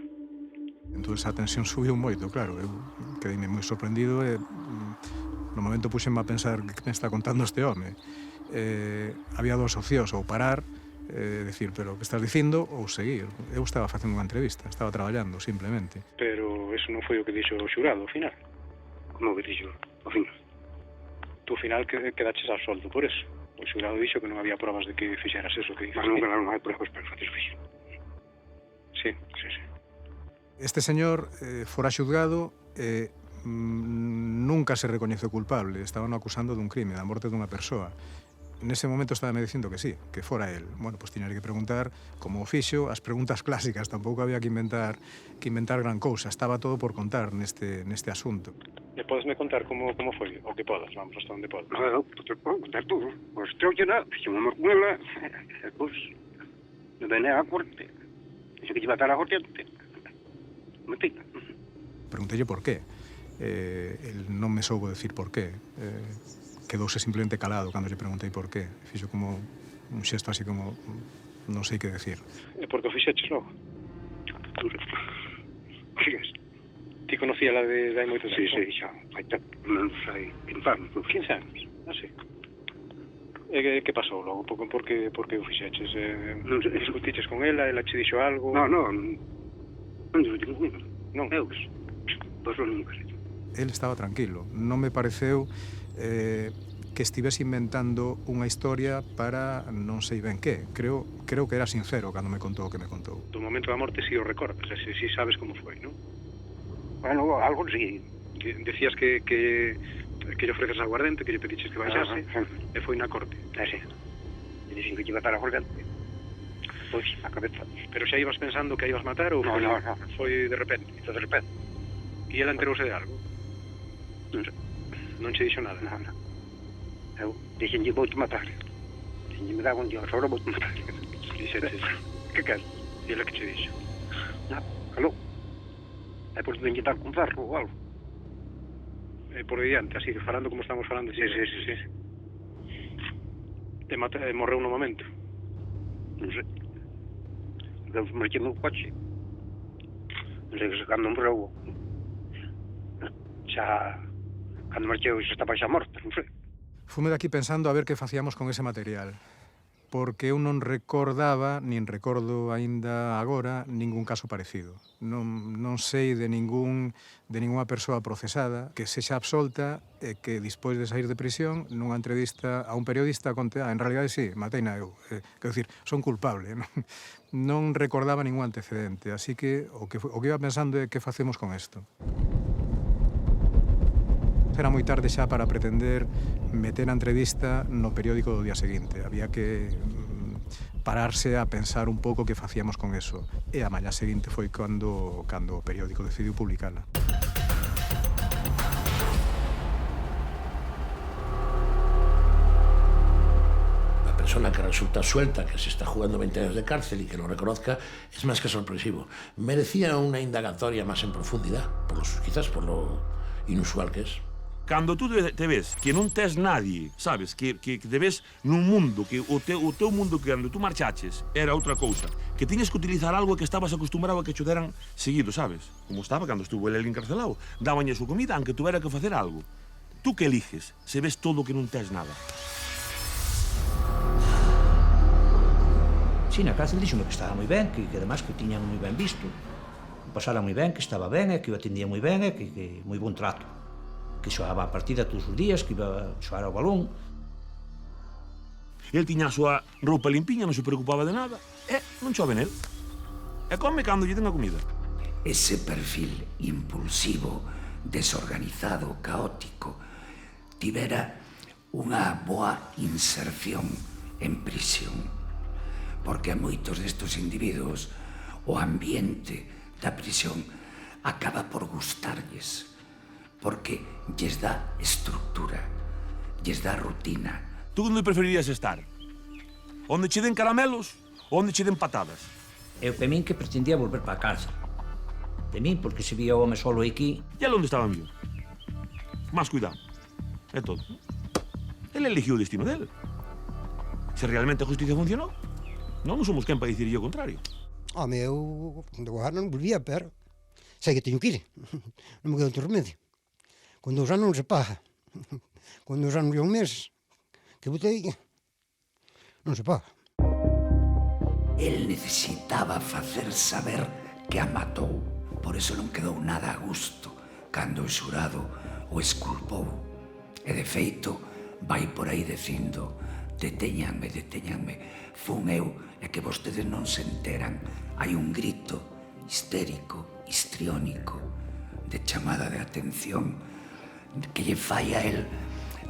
Entón a tensión subiu moito, claro, eu quedeime moi sorprendido e no momento puxenme a pensar que me está contando este home. Había dos opcións, ou parar, decir, pero que estás dicindo, ou seguir. Eu estaba facendo unha entrevista, estaba traballando, simplemente. Pero eso non foi o que dixo o xurado, ao final. Como que dixo? Ao final. Tú, ao final, quedaches ao soldo por eso. O xurado dixo que non había probas de que fixeras eso que dices. Non hai probas para facer fixo. Sí. Este señor fora xuzgado e nunca se recoñeceu culpable. Estaban acusando dun crime, da morte dunha persoa. Nese momento estaba me dicindo que sí, que fora el. Bueno, pois tiña que preguntar como o fixo, as preguntas clásicas, tampouco había que inventar gran cousa. Estaba todo por contar neste asunto. E podesme contar como foi? O que podas, vamos, hasta onde podas. Non, te podo contar todo. Pois treu que nada, fixe unha morcuela, e pois, me venei á corte. Dixo que iba a estar a corte, metei. Preguntei por qué. El non me soubo decir por qué. Quedouse simplemente calado cando lle preguntei por qué. Fixo como un xesto así como non sei que decir. E por que o fixeches logo? Que es? Ti conocía la de hai moitos anos? Sí, xa. Non sei, 15 anos. 15 anos? Ah, sí. E que pasou logo? Por que o fixeches? Discutiches con ela che dixo algo? Non discutín con ela. Non? Eu, pasou nunca. El estaba tranquilo. Non me pareceu que estivese inventando unha historia para non sei ben que. Creo que era sincero cando me contou o que me contou. Do momento da morte si o recordas, si sabes como foi, non? Bueno, algo sí. Decías que lle ofreces aguardente, que lle pediches que baixase, e foi na corte. Sí. E dixen que iba a estar aguardente. Pois, a cabeza. Pero xa ibas pensando que a ibas matar ou no. Foi de repente? De repente. E ela enterouse de algo? Non sei. Non che dixo nada? Non. Eu dixenlle vou-te matar. Dixenlle me dá un dios, ahora vou-te matar. Dixeches, que queres? E ela que che dixo? Aló. É por tenho que estar con ferro ou algo. Por diante, así, falando como estamos falando. Sí. E morreu no momento? Non sei. Eu marchei no coche. Non sei que cando morreu. Xa... Cando marcheu xa estaba xa morta, non sei. Fume daqui pensando a ver que facíamos con ese material. porque eu non recordaba, nin recordo aínda agora, ningún caso parecido. Non sei de ningunha persoa procesada que sexa absolta e que, despois de sair de prisión, nunha entrevista a un periodista, conte, en realidade sí, mateina eu. Quero dicir, son culpable. Non recordaba ningún antecedente, así que o que iba pensando é que facemos con isto. Era moi tarde xa para pretender meter a entrevista no periódico do día seguinte. Había que pararse a pensar un pouco que facíamos con eso. E a mañá seguinte foi cando o periódico decidiu publicala. La persona que resulta suelta, que se está jugando 20 años de cárcel y que lo reconozca, es más que sorpresivo. Merecía una indagatoria más en profundidad, quizás por lo inusual que es. Cando tú te ves que non tes nadie, sabes, que te ves nun mundo, que o teu mundo que cando tú marchaches era outra cousa, que tiñes que utilizar algo que estabas acostumbrado a que cho deran seguido, sabes? Como estaba cando estuvo el encarcelado. Dabanlle a súa comida, aunque tuvera que facer algo. Tú que eliges, se ves todo que non tes nada. Sí, na cárcel díxome que estaba moi ben, que además que o tiñan moi ben visto, que pasara moi ben, que estaba ben, e que o atendía moi ben, e que moi bon trato. Que xoaba a partida todos os días, que iba a xoar ao balón. El tiña a súa roupa limpiña, non se preocupaba de nada. Non chove nel. E come cando lle den a comida. Ese perfil impulsivo, desorganizado, caótico, tivera unha boa inserción en prisión. Porque a moitos destos individuos o ambiente da prisión acaba por gustarlles, porque lles dá estructura, lles dá rutina. Tú onde preferirías estar? Onde che den caramelos ou onde che den patadas? Eu pe min que pretendía volver para a cárcel. De min, porque se vía o home solo aquí... E onde estaba mellor? Más cuidado. É todo. El eligiu o destino dele. Se realmente a justicia funcionou, non somos quen para dicir o contrario. Home, eu de Guajar non volvía, pero sei que teño que ir. Non me quedo outro remedio. Con 2 anos non se paga. Con 2 anos e un mes que botei, non se paga. El necesitaba facer saber que a matou. Por eso non quedou nada a gusto cando o xurado o exculpou. E de feito, vai por aí dicindo: detéñanme, detéñanme. Fun eu e que vostedes non se enteran. Hai un grito histérico, histriónico, de chamada de atención, que lle fai a él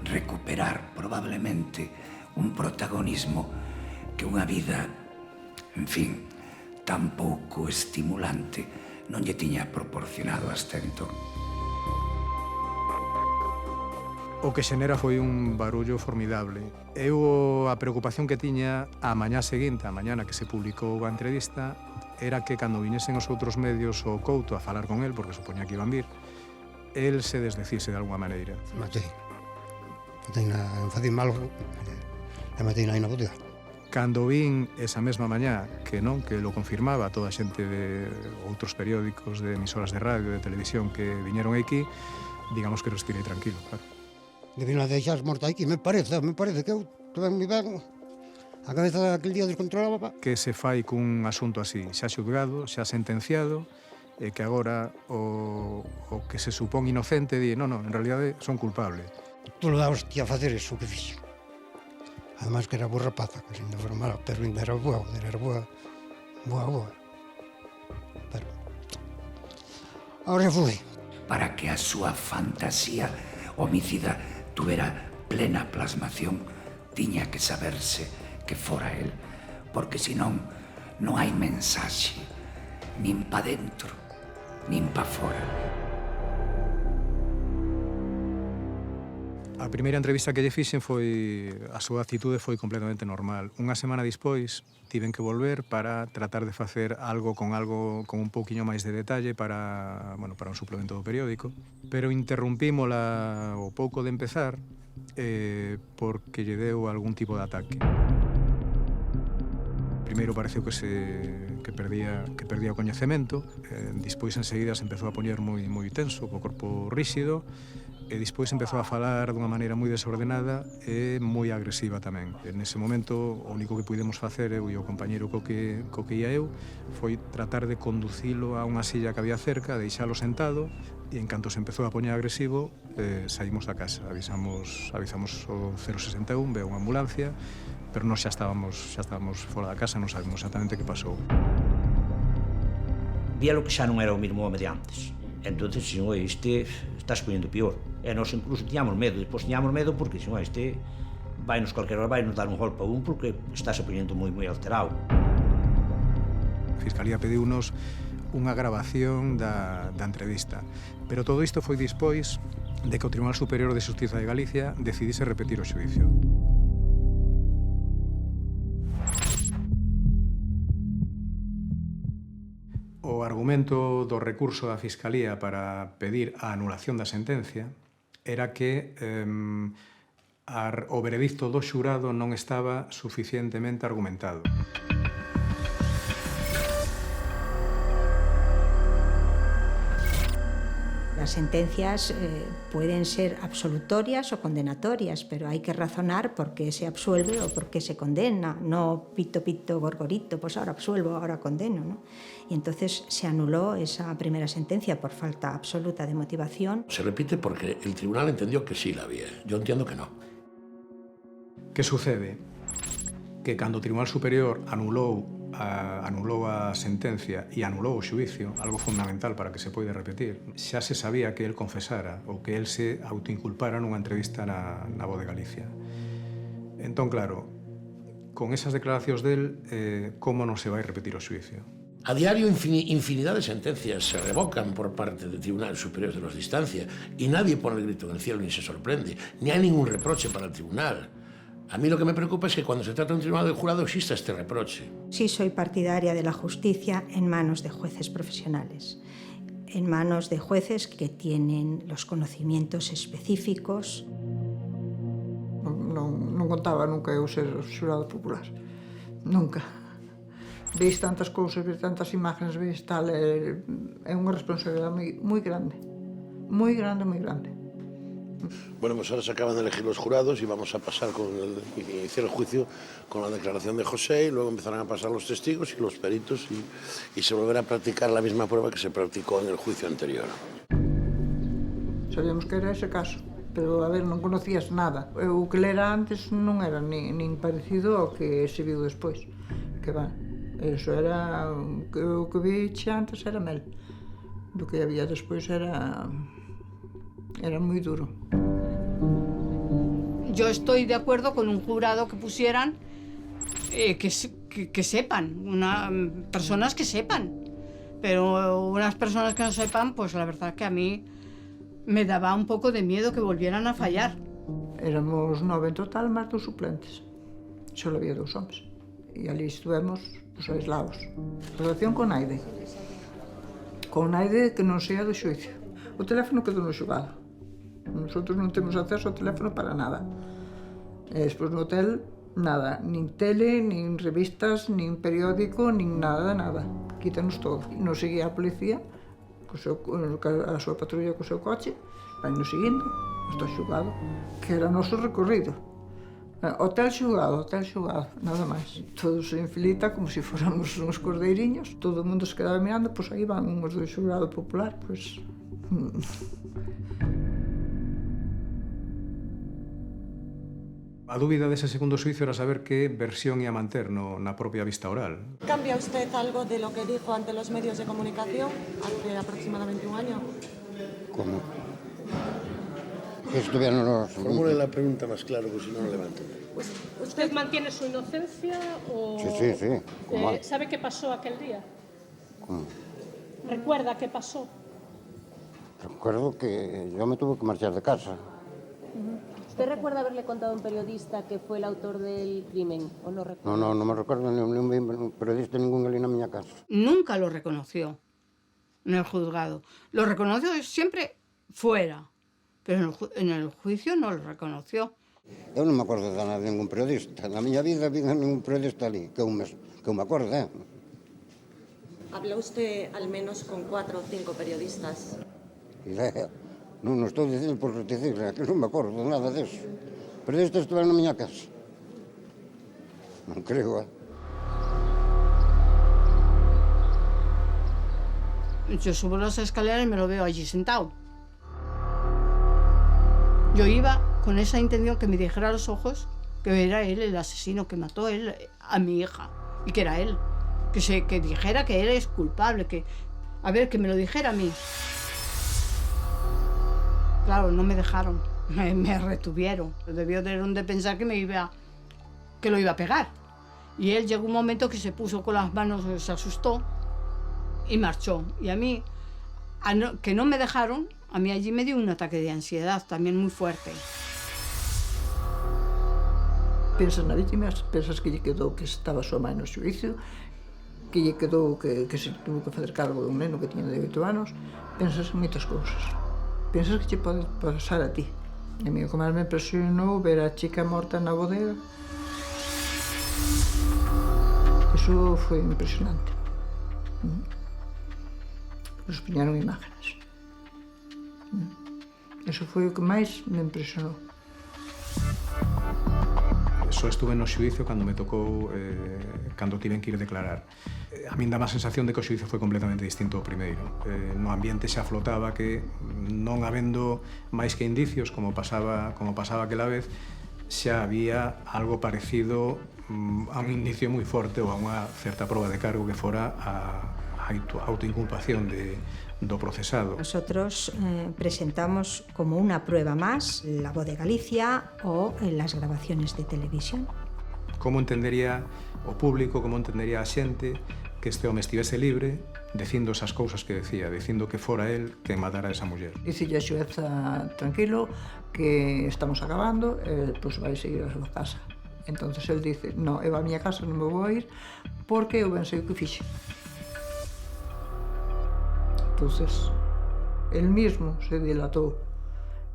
recuperar probablemente un protagonismo que unha vida, en fin, tan pouco estimulante non lle tiña proporcionado hasta entón. O que xenera foi un barullo formidable. Eu a preocupación que tiña a mañá seguinte, a mañana que se publicou a entrevista, era que cando vinesen os outros medios o Couto a falar con el, porque supoñía que iban vir, el se desdecise de alguma maneira. Matei. Facín malo e matei aí na bodega. Cando vin esa mesma mañá que non, que lo confirmaba toda a xente de outros periódicos, de emisoras de radio, de televisión que viñeron aquí, digamos que respirei tranquilo, claro. Debían deixar morta aquí, me parece que eu tuve moi ben. A cabeza aquel día descontrolaba. Que se fai cun asunto así, xa xulgado, xa sentenciado, e que agora o que se supón inocente di, non, en realidade son culpable. Tú lo dabas ti a facer eso que fixo. Además que era boa rapaza, que se ainda fora mala, pero ainda era boa. Pero ahora foi. Para que a súa fantasía homicida tuvera plena plasmación, tiña que saberse que fora el, porque senón non hai mensaxe, nin pa dentro, nin pa fora. A primeira entrevista que lle fixen foi... A súa actitude foi completamente normal. Unha semana despois tiven que volver para tratar de facer algo con un pouquiño máis de detalle para un suplemento do periódico. Pero interrumpímola o pouco de empezar porque lle deu algún tipo de ataque. Primeiro pareceu que perdía o coñecemento, despois enseguida se empezou a poñer moi tenso, co corpo ríxido, e despois empezou a falar dunha maneira moi desordenada e moi agresiva tamén. Nese momento, o único que pudemos facer eu e o compañeiro co que ia eu foi tratar de conducilo a unha silla que había cerca, deixalo sentado, e en canto se empezou a poñer agresivo, saímos da casa. Avisamos o 061, veo unha ambulancia, pero nós xa estábamos fora da casa, non sabemos exactamente que pasou. Víalo que xa non era o mesmo home de antes. Entonces, este estás poñendo pior. E nós incluso tiñamos medo, despois tiñamos medo porque este vai nos dar un golpe a un porque estáse poñendo moi alterado. A Fiscalía pediunos unha grabación da entrevista, pero todo isto foi despois de que o Tribunal Superior de Xustiza de Galicia decidise repetir o xuízo. O argumento do recurso da Fiscalía para pedir a anulación da sentencia era que o veredicto do xurado non estaba suficientemente argumentado. Las sentencias pueden ser absolutorias o condenatorias, pero hay que razonar por qué se absuelve o por qué se condena. No pito, pito, gorgorito, pues ahora absuelvo, ahora condeno, ¿no? Y entonces se anuló esa primera sentencia por falta absoluta de motivación. Se repite porque el tribunal entendió que sí la había. Yo entiendo que no. Que sucede? Que cando o Tribunal Superior anulou a sentencia e anulou o xuízo, algo fundamental para que se poida repetir, xa se sabía que el confesara ou que el se autoinculpara nunha entrevista na Voz de Galicia. Entón, claro, con esas declaracións del, como non se vai repetir o xuízo? A diario infinidad de sentencias se revocan por parte de tribunales superiores de los de instancia y nadie pone el grito en el cielo ni se sorprende, ni hay ningún reproche para el tribunal. A mí lo que me preocupa es que cuando se trata de un tribunal del jurado exista este reproche. Sí soy partidaria de la justicia en manos de jueces profesionales, en manos de jueces que tienen los conocimientos específicos. Non contaba nunca eu ser xurado popular, nunca. Veis tantas cousas, veis tantas imágenes, veis tal, é unha responsabilidade moi grande, moi grande, moi grande. Bueno, pues ahora se acaban de elegir los jurados y vamos a pasar iniciar el juicio con la declaración de José y luego empezarán a pasar los testigos y los peritos y se volverá a practicar la misma prueba que se practicó en el juicio anterior. Sabíamos que era ese caso, pero, a ver, non conocías nada. O que lera antes non era nin parecido ao que se viu despois. Que va, eso era... O que vi antes era mel. Do que había despois era muy duro. Yo estoy de acuerdo con un jurado que pusieran que sepan, personas que sepan, pero unas personas que no sepan, pues la verdad que a mí me daba un poco de miedo que volvieran a fallar. Éramos 9 en total, más 2 suplentes. Solo había 2 hombres. Y allí estuvimos pues, aislados. Relación con Aide. Con Aide que non sea do xuicio. O teléfono quedou no xogado. Nosotros non temos acceso ao teléfono para nada. E despois no hotel, nada. Nin tele, nin revistas, nin periódico, nin nada, nada. Quítanos todo. Nos seguía a policía, a súa patrulla co seu coche, vai nos seguindo hasta o xogado, que era o noso recorrido. Hotel xogado, nada máis. Todos en filita, como se fóramos uns cordeiriños. Todo o mundo se quedaba mirando, pois aí van uns do xogado popular, pois... A dúbida dese segundo xuizo era saber que versión ia manter na propia vista oral. ¿Cambia usted algo de lo que dijo ante los medios de comunicación hace aproximadamente un año? ¿Cómo? Esto ya no lo... Formule la pregunta más claro, porque si no, no levanta. Pues, ¿Usted mantiene su inocencia o...? Sí. ¿Cómo? ¿Sabe qué pasó aquel día? ¿Cómo? ¿Recuerda qué pasó? Recuerdo que yo me tuve que marchar de casa. ¿Usted recuerda haberle contado a un periodista que fue el autor del crimen? ¿O no recuerda? No me recuerdo ni un periodista ningún ali na miña casa. Nunca lo reconoció en el juzgado. Lo reconoció siempre fuera, pero en el juicio no lo reconoció. Eu non me acordo de nada de ningún periodista. Na miña vida vi ningún periodista ali, que eu me acordo, ¿Habló usted al menos con 4 o 5 periodistas? Idea. Non estou dicindo por dicir, que non me acordo nada deso. Pero estes estiveron na miña casa. Non creo, Yo subo las escaleras y me lo veo allí sentado. Yo iba con esa intención que me dijera a los ojos que era él el asesino, que mató él a mi hija y que era él. Que dijera que él es culpable, que me lo dijera a mí. Claro, no me dejaron, me retuvieron. Debió de pensar que lo iba a pegar. Y él llegó un momento que se puso con las manos, se asustó y marchó. Y a mí, que no me dejaron, a mí allí me dio un ataque de ansiedad también muy fuerte. Pensas na víctima, pensas que lle quedou que estaba a súa mãe no xuízo, que lle quedou que se tuvo que fazer cargo dun neno que tiña 18 anos, pensas en moitas cousas. Pensas que che pode pasar a ti. E a mí o que máis me impresionou ver a chica morta na bodega. Eso foi impresionante. Nos poñeron imágenes. Eso foi o que máis me impresionou. Só estuve no xuízo cando me tocou, cando tiven que ir declarar. A min dá má sensación de que o xuízo foi completamente distinto ao primeiro. No ambiente xa flotaba que, non habendo máis que indicios, como pasaba aquela vez, xa había algo parecido a un indicio moi forte ou a unha certa proba de cargo que fora a autoinculpación do procesado. Nosotros presentamos como una prueba más la voz de Galicia o las grabaciones de televisión. Como entendería o público, como entendería a xente que este home estivese libre dicindo esas cousas que decía, dicindo que fora él quen matara a esa muller. Dicille a xueza tranquilo que estamos acabando, pois vai seguir a súa casa. Entonces el dice, no, eu a miña casa non me vou a ir porque eu ben sei o que fixe. Entonces, el mismo se dilatou.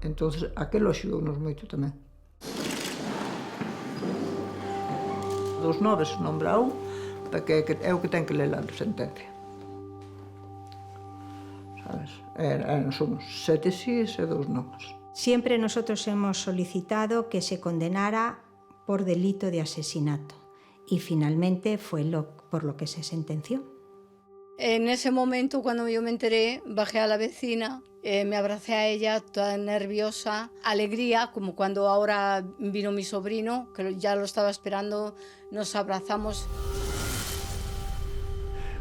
Entonces, aquel axudounos moito tamén. Dos 9 se nombra un, porque é o que ten que ler a sentencia. Sabes? Somos 7 sís e 2 nomas. Siempre nosotros hemos solicitado que se condenara por delito de asesinato y finalmente fue por lo que se sentenció. En ese momento, cuando yo me enteré, bajé a la vecina, me abracé a ella toda nerviosa, alegría, como cuando ahora vino mi sobrino, que ya lo estaba esperando, nos abrazamos.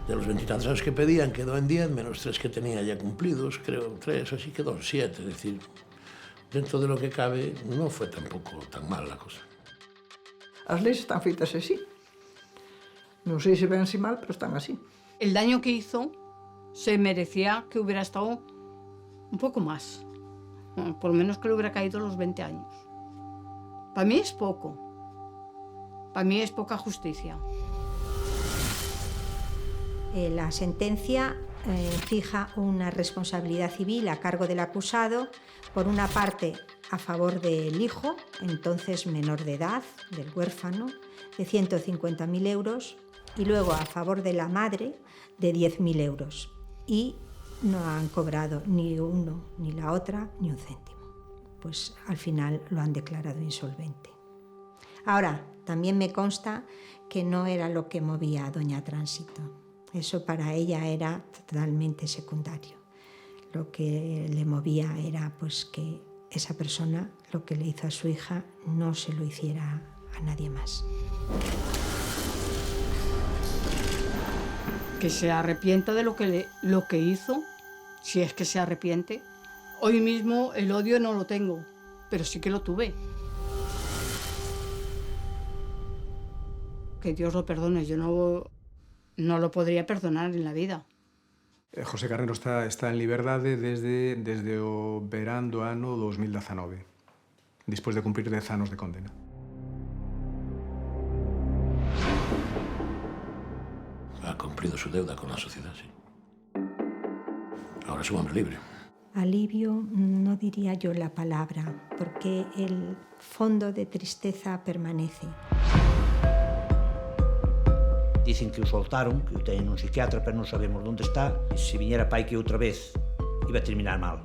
De los 20 años que pedían, quedó en 10, menos 3 que tenía ya cumplidos, creo 3, así quedó en 7, es decir, dentro de lo que cabe, no fue tampoco tan mal la cosa. As leis están feitas así. Non sei se ven así mal, pero están así. El daño que hizo se merecía que hubiera estado un poco más. Por lo menos que le hubiera caído los 20 años. Para mí es poco. Para mí es poca justicia. La sentencia fija una responsabilidad civil a cargo del acusado, por una parte a favor del hijo, entonces menor de edad, del huérfano, de 150.000 euros, y luego a favor de la madre de 10.000 euros. Y no han cobrado ni uno ni la otra ni un céntimo. Pues al final lo han declarado insolvente. Ahora, también me consta que no era lo que movía a doña Tránsito. Eso para ella era totalmente secundario. Lo que le movía era pues que esa persona lo que le hizo a su hija no se lo hiciera a nadie más. Que se arrepienta de lo que hizo, si es que se arrepiente. Hoy mismo el odio no lo tengo, pero sí que lo tuve. Que Dios lo perdone, yo no lo podría perdonar en la vida. José Carnero está en liberdade desde o verán do ano 2019, despois de cumprir 10 anos de condena. Ha cumplido su deuda con la sociedad, sí. Ahora es un hombre libre. Alivio no diría yo la palabra, porque el fondo de tristeza permanece. Dicen que o soltaron, que o teñen un psiquiatra, pero non sabemos onde está. Se viñera pai que outra vez iba a terminar mal.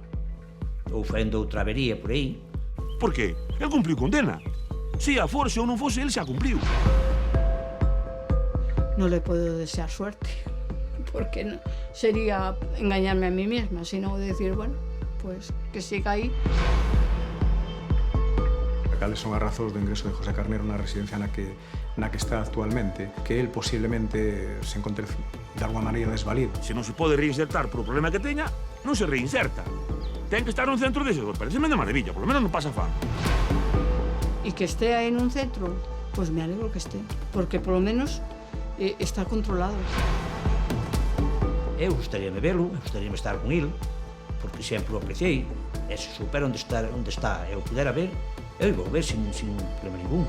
ou faendo outra avería por aí. Por qué? El cumpliu condena. Si a fose ou non fose, el xa cumpliu. No le puedo desear suerte, porque no, sería engañarme a mí misma, sino decir, bueno, pues que siga aí. Cales son as razóns do ingreso de José Carnero na residencia na que está actualmente, que él posiblemente se encontre de alguma maneira desvalido. Se non se pode reinsertar por o problema que teña, non se reinserta. Ten que estar nun centro de esos, pareceme de maravilla, por lo menos non pasa fame. Y que esté ahí en un centro, pues me alegro que esté, porque por lo menos está controlado. Eu gustaríame velo, gustaríame estar con ele, porque sempre o apreciei, e se supera onde está e o pudera ver, eu vou ver sin problema ningún.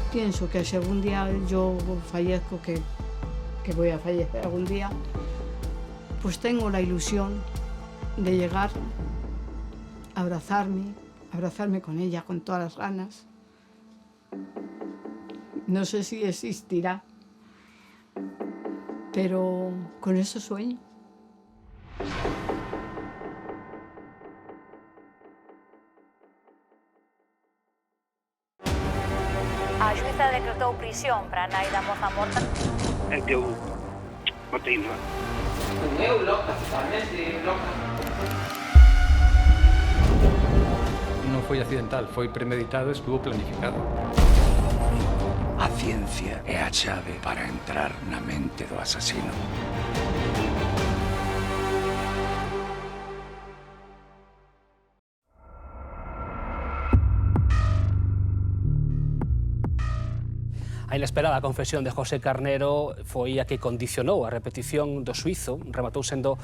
Pienso que si algún día yo fallezco, que voy a fallecer algún día, pues tengo la ilusión de llegar a abrazarme con ella con todas las ganas. No sé si existirá, pero con eso sueño. A xuíza decretou prisión para a nai da moza morta. É que eu botei no. Eu loca, totalmente loca. Non foi accidental, foi premeditado, estuvo planificado. A ciencia é a chave para entrar na mente do asasino. A inesperada confesión de José Carnero foi a que condicionou a repetición do xuízo, rematou sendo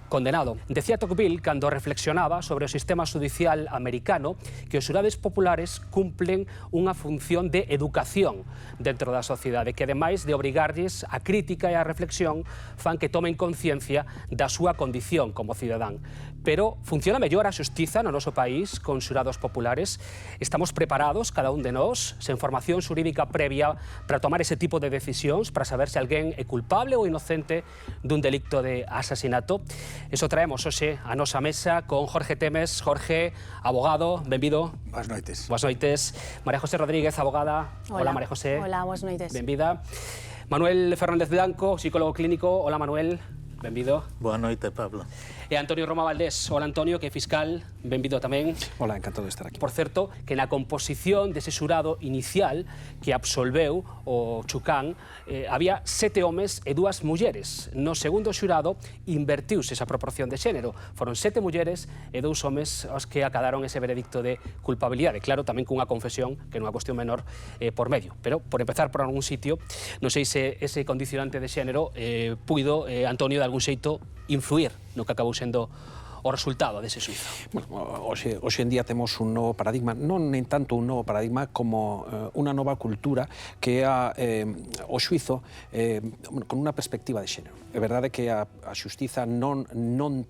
condenado. Decía Tocqueville, cando reflexionaba sobre o sistema judicial americano, que os xurades populares cumplen unha función de educación dentro da sociedade, que ademais de obrigarlles a crítica e a reflexión, fan que tomen conciencia da súa condición como cidadán. Pero funciona mellor a xustiza no noso país con xurados populares? Estamos preparados, cada un de nós, sen formación xurídica previa para tomar ese tipo de decisións, para saber se alguén é culpable ou inocente dun delicto de asasinato? Eso traemos hoxe a nosa mesa con Jorge Temes. Jorge, abogado, benvido. Boas noites. Boas noites. María José Rodríguez, abogada. Hola, María José. Hola, boas noites. Benvida. Manuel Fernández Blanco, psicólogo clínico. Hola, Manuel. Benvido. Boa noite, Pablo. E Antonio Roma Valdés. Hola, Antonio, que é fiscal. Benvido tamén. Hola, encantado de estar aquí. Por certo, que na composición dese xurado inicial que absolveu o Chucán había 7 homes e 2 mulleres. No segundo xurado invertiuse esa proporción de xénero. Foron 7 mulleres e 2 homes os que acadaron ese veredicto de culpabilidade. Claro, tamén cunha confesión, que non é unha cuestión menor, por medio. Pero, por empezar por algún sitio, non sei se ese condicionante de xénero puido, Antonio, de algún xeito, influir no que acabou sendo o resultado dese xuízo. Bueno, hoxe en día temos un novo paradigma, non en tanto un novo paradigma como unha nova cultura que é o xuízo con unha perspectiva de xénero. É verdade que a xustiza non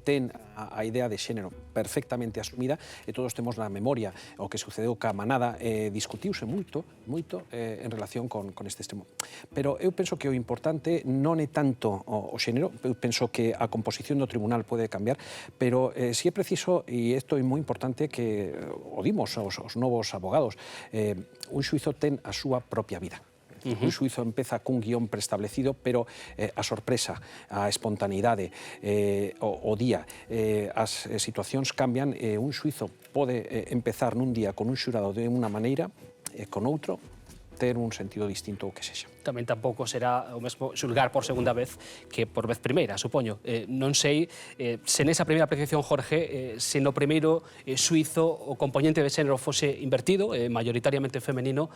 ten a idea de xénero perfectamente asumida e todos temos na memoria o que sucedeu ca manada, discutiuse moito en relación con este extremo. Pero eu penso que o importante non é tanto o xénero, eu penso que a composición do tribunal pode cambiar, pero si é preciso, e isto é moi importante que o dimos aos novos abogados, un xuízo ten a súa propia vida. Un xuízo empeza cun guión preestablecido, pero a sorpresa, a espontaneidade, o día, as situacións cambian e un xuízo pode empezar nun día con un xurado de unha maneira e con outro ter un sentido distinto ou que sexa. Tamén tampouco será o mesmo xulgar por segunda vez que por vez primeira, supoño. Non sei se nesa primeira apreciación, Jorge, se no primeiro xuízo o componente de xénero fose invertido, maioritariamente femenino.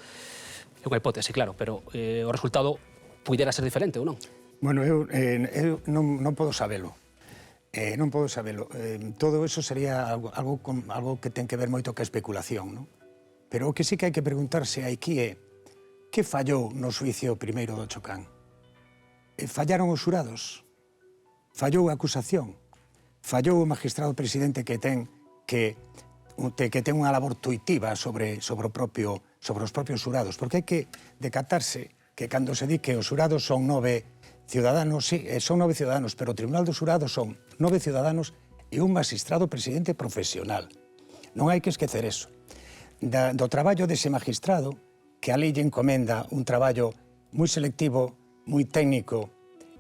É unha hipótese, claro, pero o resultado puidera ser diferente ou non? Bueno, eu non podo sabelo. Non podo sabelo. Todo eso sería algo que ten que ver moito ca especulación, non? Pero o que sí que hai que preguntarse aquí é que fallou no xuicio primeiro do Chocán? Fallaron os xurados? Fallou a acusación? Fallou o magistrado presidente que ten unha labor tuitiva sobre os propios xurados? Porque hai que decatarse que cando se di que os xurados son 9 ciudadanos, sí, son 9 ciudadanos, pero o Tribunal dos Xurados son 9 ciudadanos e un magistrado presidente profesional. Non hai que esquecer eso. Do traballo dese magistrado, que a lei lle encomenda un traballo moi selectivo, moi técnico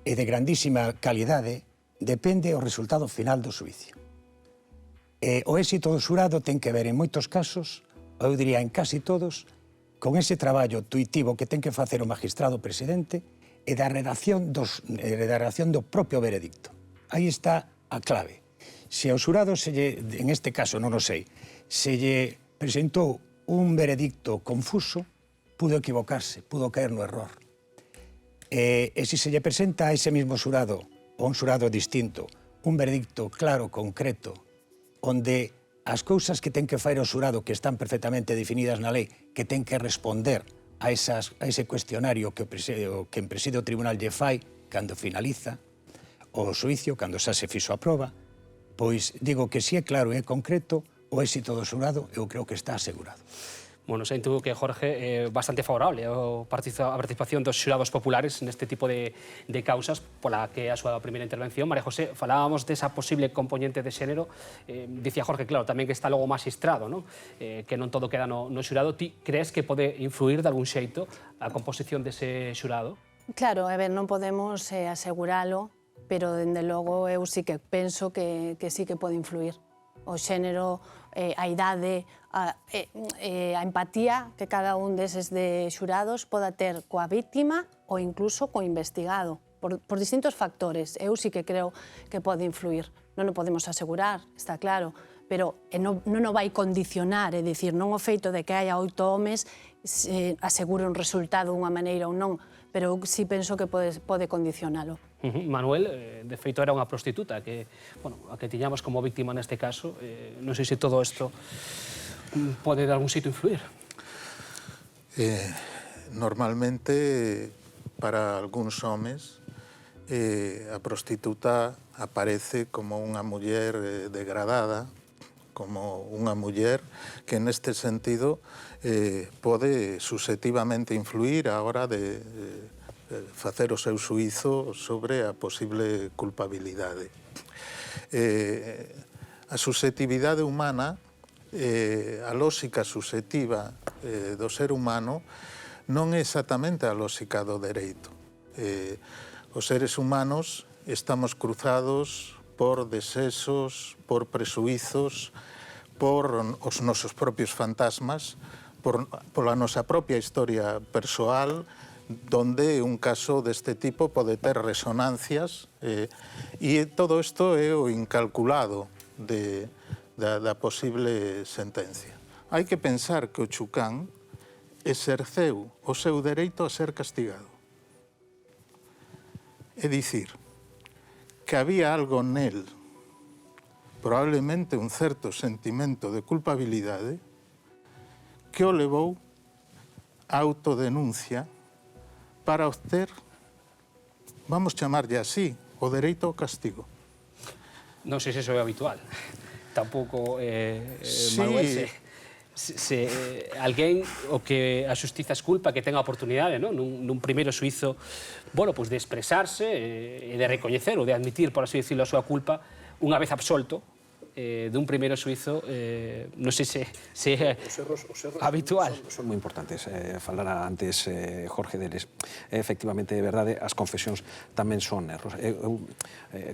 e de grandísima calidade, depende o resultado final do xuicio. O éxito do xurado ten que ver en moitos casos, eu diría en casi todos, con ese traballo tuitivo que ten que facer o magistrado presidente e da redacción do propio veredicto. Aí está a clave. Se ao xurado, en este caso non o sei, se lle presentou un veredicto confuso, pudo equivocarse, pudo caer no error. E se se lle presenta a ese mismo xurado, ou un xurado distinto, un veredicto claro, concreto, onde as cousas que ten que facer o xurado, que están perfectamente definidas na lei, que ten que responder a ese cuestionario que en preside o tribunal lle fai cando finaliza o xuicio, cando xa se fixo a proba, pois digo que si é claro e é concreto, o éxito do xurado eu creo que está asegurado. Bueno, sento que Jorge é bastante favorable a participación dos xurados populares neste tipo de causas pola que é a súa primeira intervención. María José, falábamos desa posible componente de xénero. Dicía Jorge, claro, tamén que está logo magistrado, non? Que non todo queda no xurado. Ti crees que pode influir de algún xeito a composición dese xurado? Claro, a ver, non podemos aseguralo, pero, dende logo, eu sí que penso que sí que pode influir. O xénero, a idade, a empatía que cada un deses de xurados poda ter coa víctima ou incluso co investigado, por distintos factores. Eu sí que creo que pode influir. Non o podemos asegurar, está claro, pero non o vai condicionar, é dicir, non o feito de que haya 8 homes asegure un resultado dunha maneira ou non, pero eu sí penso que pode condicionalo. Manuel, de feito, era unha prostituta que, bueno, a que tiñamos como víctima neste caso. Non sei se todo isto pode de algún sitio influir. Normalmente, para algúns homes, a prostituta aparece como unha muller degradada, como unha muller que neste sentido pode susceptivamente influir a hora de facer o seu xuízo sobre a posible culpabilidade. A susceptividade humana, a lóxica susceptiva do ser humano, non é exactamente a lóxica do dereito. Os seres humanos estamos cruzados por desexos, por presuizos, por os nosos propios fantasmas, pola nosa propia historia persoal, donde un caso deste tipo pode ter resonancias, e todo isto é o incalculado da posible sentencia. Hai que pensar que o Chucán exerceu o seu dereito a ser castigado. É dicir, que había algo nel, probablemente un certo sentimento de culpabilidade, que o levou a autodenuncia para obter, vamos chamarlle así, o dereito ao castigo. Non sei se iso é habitual. Tampouco, Manuel, se alguén o que a xustiza esculpa que tenga a oportunidade, nun primeiro xuizo, bueno, pois de expresarse e de recoñecer ou de admitir, por así dicirlo, a súa culpa, unha vez absolto, dun primeiro suizo, non sei se é habitual. Son moi importantes. Falara antes Jorge deles. Efectivamente, é verdade, as confesións tamén son erros. Eu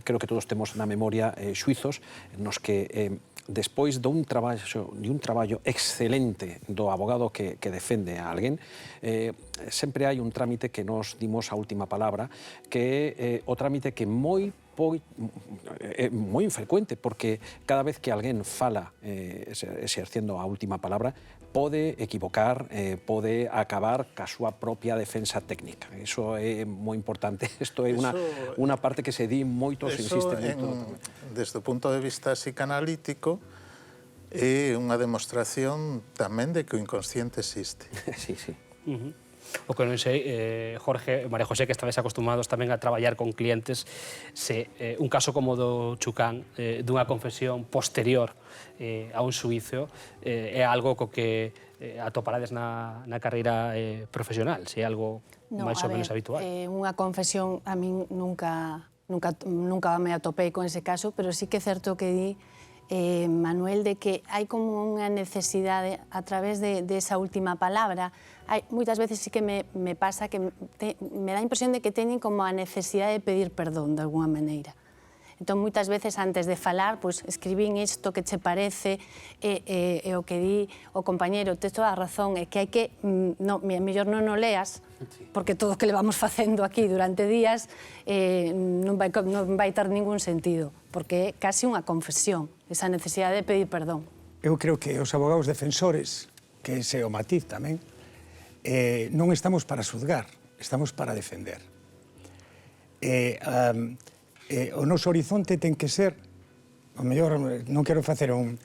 creo que todos temos na memoria xuizos nos que despois dun traballo excelente do abogado que defende a alguén, sempre hai un trámite que nos dimos a última palabra, que é o trámite que é moi infrecuente, porque cada vez que alguén fala exercendo a última palabra, pode equivocar, pode acabar ca súa propia defensa técnica. Iso é moi importante. Isto é unha parte que se di moito, se insiste moito. Desde o punto de vista psicanalítico, é unha demostración tamén de que o inconsciente existe. Sí, sí. O que non sei, Jorge, María José, que estabais acostumados tamén a traballar con clientes, se un caso como do Chucán, dunha confesión posterior a un xuizo, é algo co que atoparades na carreira profesional, se é algo máis ou menos habitual. Unha confesión a min nunca nunca me atopei con ese caso, pero sí que é certo que di, Manuel, de que hai como unha necesidade a través de esa última palabra. Moitas veces sí que me pasa que me dá a impresión de que teñen como a necesidade de pedir perdón de alguna maneira. Entón, moitas veces, antes de falar, escribín isto que che parece, e o que di o compañeiro, tes toda a razón, é que hai que, mellor non o leas, porque todo o que le vamos facendo aquí durante días non vai ter ningún sentido, porque é casi unha confesión, esa necesidade de pedir perdón. Eu creo que os abogados defensores, que ese é o matiz tamén, non estamos para xuzgar, estamos para defender. O noso horizonte ten que ser, o mellor, non quero facer un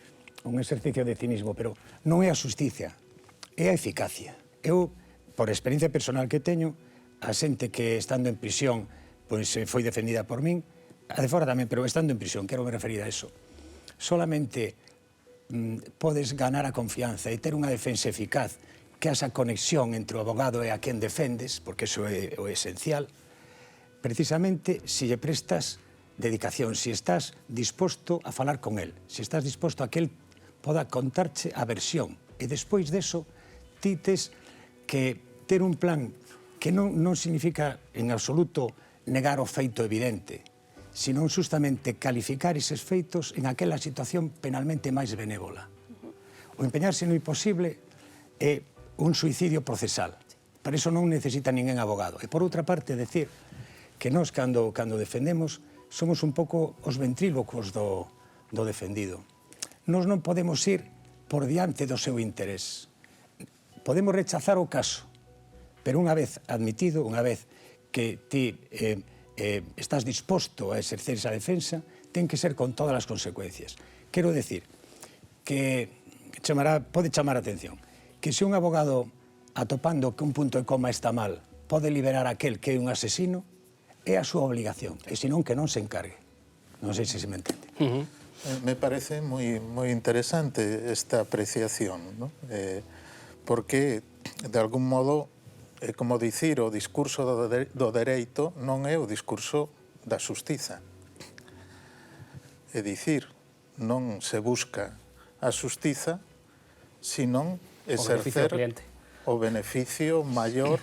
exercicio de cinismo, pero non é a xusticia, é a eficacia. Eu, por experiencia personal que teño, a xente que estando en prisión foi defendida por min, a de fora tamén, pero estando en prisión, quero me referir a eso. Solamente podes ganar a confianza e ter unha defensa eficaz, que esa conexión entre o abogado e a quen defendes, porque iso é o esencial, precisamente si lle prestas dedicación, si estás disposto a falar con él, si estás disposto a que él poda contarche a versión, e despois deso ti tes que ter un plan que non significa en absoluto negar o feito evidente, sino justamente calificar eses feitos en aquela situación penalmente máis benévola. O empeñarse no imposible é un suicidio procesal. Para iso non necesita ninguén abogado. E por outra parte, decir que nós, cando defendemos, somos un pouco os ventrílocos do defendido. Nós non podemos ir por diante do seu interés. Podemos rechazar o caso, pero unha vez admitido, unha vez que ti estás disposto a exercer esa defensa, ten que ser con todas as consecuencias. Quero decir que pode chamar a atención que se un abogado, atopando que un punto e coma está mal, pode liberar aquel que é un asesino, é a súa obligación, e senón que non se encargue. Non sei se se me entende. Me parece moi interesante esta apreciación, ¿no? Porque, de algún modo, é como dicir, o discurso do dereito non é o discurso da xustiza. É dicir, non se busca a xustiza, senón exercer o beneficio maior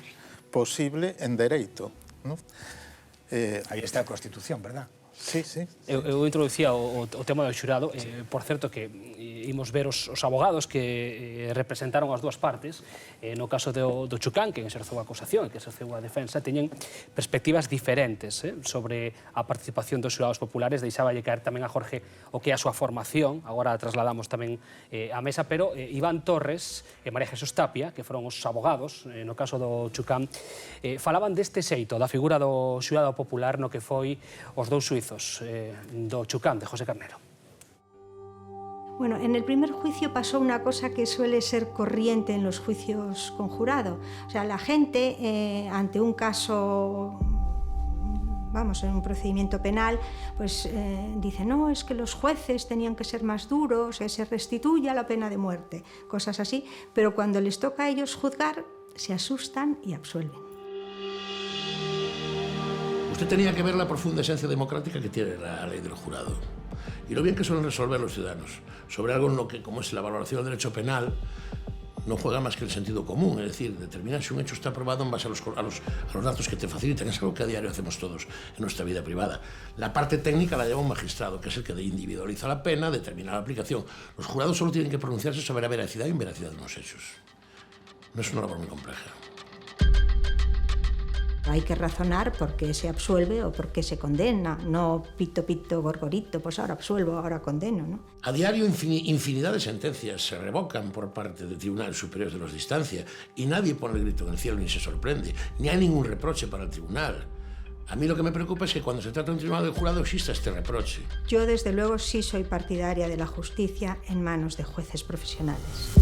posible en dereito. Aí está a Constitución, verdad? Sí, sí. Eu introducía o tema do xurado, por certo que imos ver os abogados que representaron as dúas partes, no caso do Chucán, que exerceu a acusación e que exerceu a defensa, teñen perspectivas diferentes sobre a participación dos xurados populares. Deixáballe caer tamén a Jorge o que é a súa formación, agora trasladamos tamén á mesa, pero Iván Torres e María Jesús Tapia, que foron os abogados, no caso do Chucán, falaban deste xeito, da figura do xurado popular no que foi os dous suizos do Chucán, de José Carnero. Bueno, en el primer juicio pasó una cosa que suele ser corriente en los juicios con jurado. O sea, la gente, ante un caso, vamos, en un procedimiento penal, pues dice, no, es que los jueces tenían que ser más duros, se restituya la pena de muerte, cosas así, pero cuando les toca a ellos juzgar, se asustan y absuelven. Usted tenía que ver la profunda esencia democrática que tiene la ley del jurado y lo bien que suelen resolver los ciudadanos sobre algo en lo que, como es la valoración del derecho penal, no juega más que el sentido común, es decir, determinar si un hecho está aprobado en base a los datos que te facilitan. Es algo que a diario hacemos todos en nuestra vida privada. La parte técnica la lleva un magistrado, que es el que individualiza la pena, determina la aplicación. Los jurados solo tienen que pronunciarse sobre la veracidad e inveracidad de unos hechos. No es una labor muy compleja. Hay que razonar por qué se absuelve o por qué se condena, no pito, pito, gorgorito, pues ahora absuelvo, ahora condeno, ¿no? A diario infinidad de sentencias se revocan por parte de tribunales superiores de los de instancia y nadie pone el grito en el cielo ni se sorprende, ni hay ningún reproche para el tribunal. A mí lo que me preocupa es que cuando se trata de un tribunal del jurado exista este reproche. Yo, desde luego, sí soy partidaria de la justicia en manos de jueces profesionales.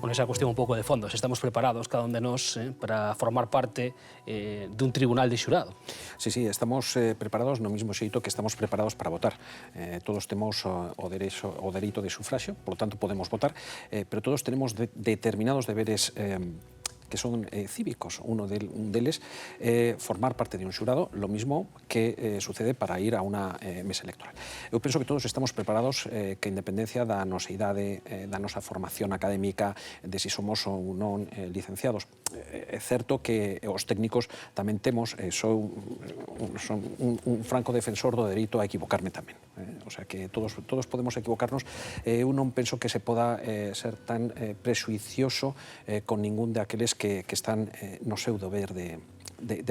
con esa cuestión un pouco de fondo, se estamos preparados, cada un de nós, para formar parte dun tribunal de xurado. Sí, sí, estamos preparados no mismo xeito que estamos preparados para votar. Todos temos o dereito de sufraxio, por lo tanto podemos votar, pero todos tenemos determinados deberes que son cívicos. Uno deles formar parte de un xurado, lo mismo que sucede para ir a unha mesa electoral. Eu penso que todos estamos preparados, que a independencia da nosa idade, da nosa formación académica, de si somos ou non licenciados. É certo que os técnicos tamén temos, son un franco defensor do dereito a equivocarme tamén. O sea que todos podemos equivocarnos. Eu non penso que se poda ser tan prexuicioso con ningún de aqueles que están no seu deber de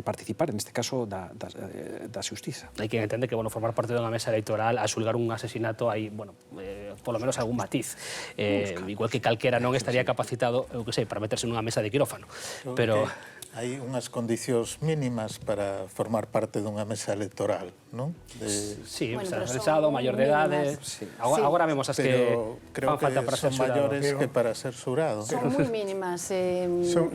participar, en este caso, da xustiza. Hai que entender que, bueno, formar parte dunha mesa electoral a xulgar un asesinato hai, bueno, polo menos algún matiz. Igual que calquera non estaría capacitado, eu que sei, para meterse nunha mesa de quirófano. Pero hai unhas condicións mínimas para formar parte dunha mesa electoral, non? Sí, ser realizado, maior de edade. Agora vemos as que fan falta para ser xurado. Pero creo que son maiores que para ser xurado. Son moi mínimas.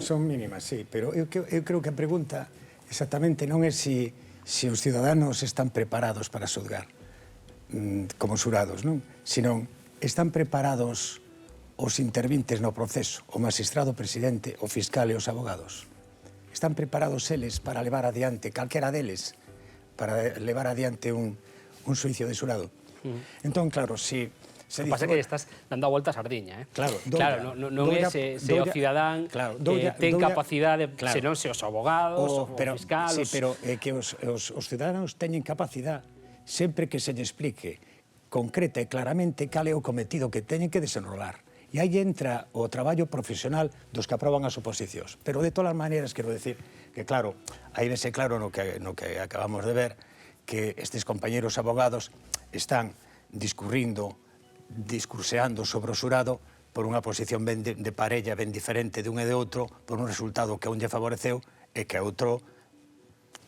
Son mínimas, sí, pero eu creo que a pregunta exactamente non é se os ciudadanos están preparados para xulgar como xurados, non? Senón, están preparados os intervintes no proceso, o magistrado presidente, o fiscal e os abogados. Están preparados eles para levar adiante, calquera deles, para levar adiante un xuicio de xurado. Entón, claro, se o que pasa é que estás dando a volta a sardiña, Claro, non é se o cidadán ten capacidade, senón se os abogados, o fiscal... Sí, pero que os ciudadanos teñen capacidade sempre que se lle explique concreta e claramente cal é o cometido que teñen que desenrolar. E aí entra o traballo profesional dos que aproban as oposicións. Pero de todas as maneiras, quero decir que, claro, aí vese claro no que acabamos de ver, que estes compañeros abogados están discurseando sobre o xurado por unha posición ben de parella, ben diferente de un e de outro, por un resultado que a un lle favoreceu e que a outro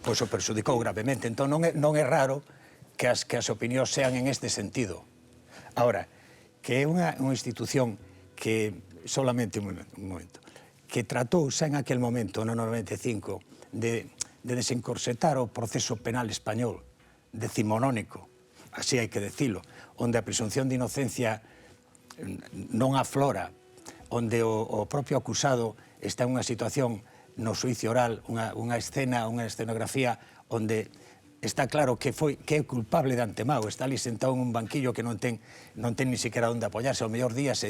o perxudicou gravemente. Entón non é raro que as opinións sean en este sentido. Ahora, que é unha institución que solamente un momento, que tratou xa en aquel momento, no 95, de desencorsetar o proceso penal español, decimonónico, así hai que decilo, onde a presunción de inocencia non aflora, onde o propio acusado está en unha situación no xuicio oral, unha escena, unha escenografía onde está claro que é culpable de antemao, está ali sentado en un banquillo que non ten ni siquiera onde apoyarse, ao mellor días,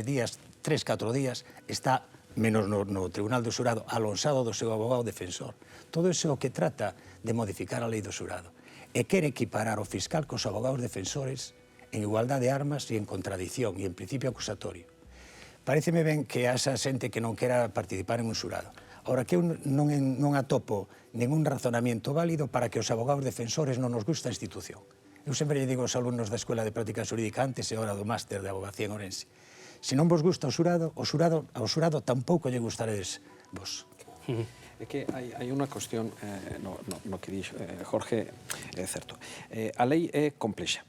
3-4 días, está, menos no tribunal do xurado, alonsado do seu abogado defensor. Todo iso é o que trata de modificar a lei do xurado. E quere equiparar o fiscal cos abogados defensores en igualdade de armas e en contradición e en principio acusatorio. Paréceme ben que a esa xente que non quera participar en un xurado. Ahora, que eu non atopo ningún razonamiento válido para que os abogados defensores non nos gusta a institución. Eu sempre lle digo aos alumnos da Escola de Práctica Xurídica antes e hora do máster de Abogacía en Ourense. Se non vos gusta o xurado, ao xurado tampouco lle gustaredes vos. É que hai unha cuestión no que dixo Jorge, é certo. A lei é complexa.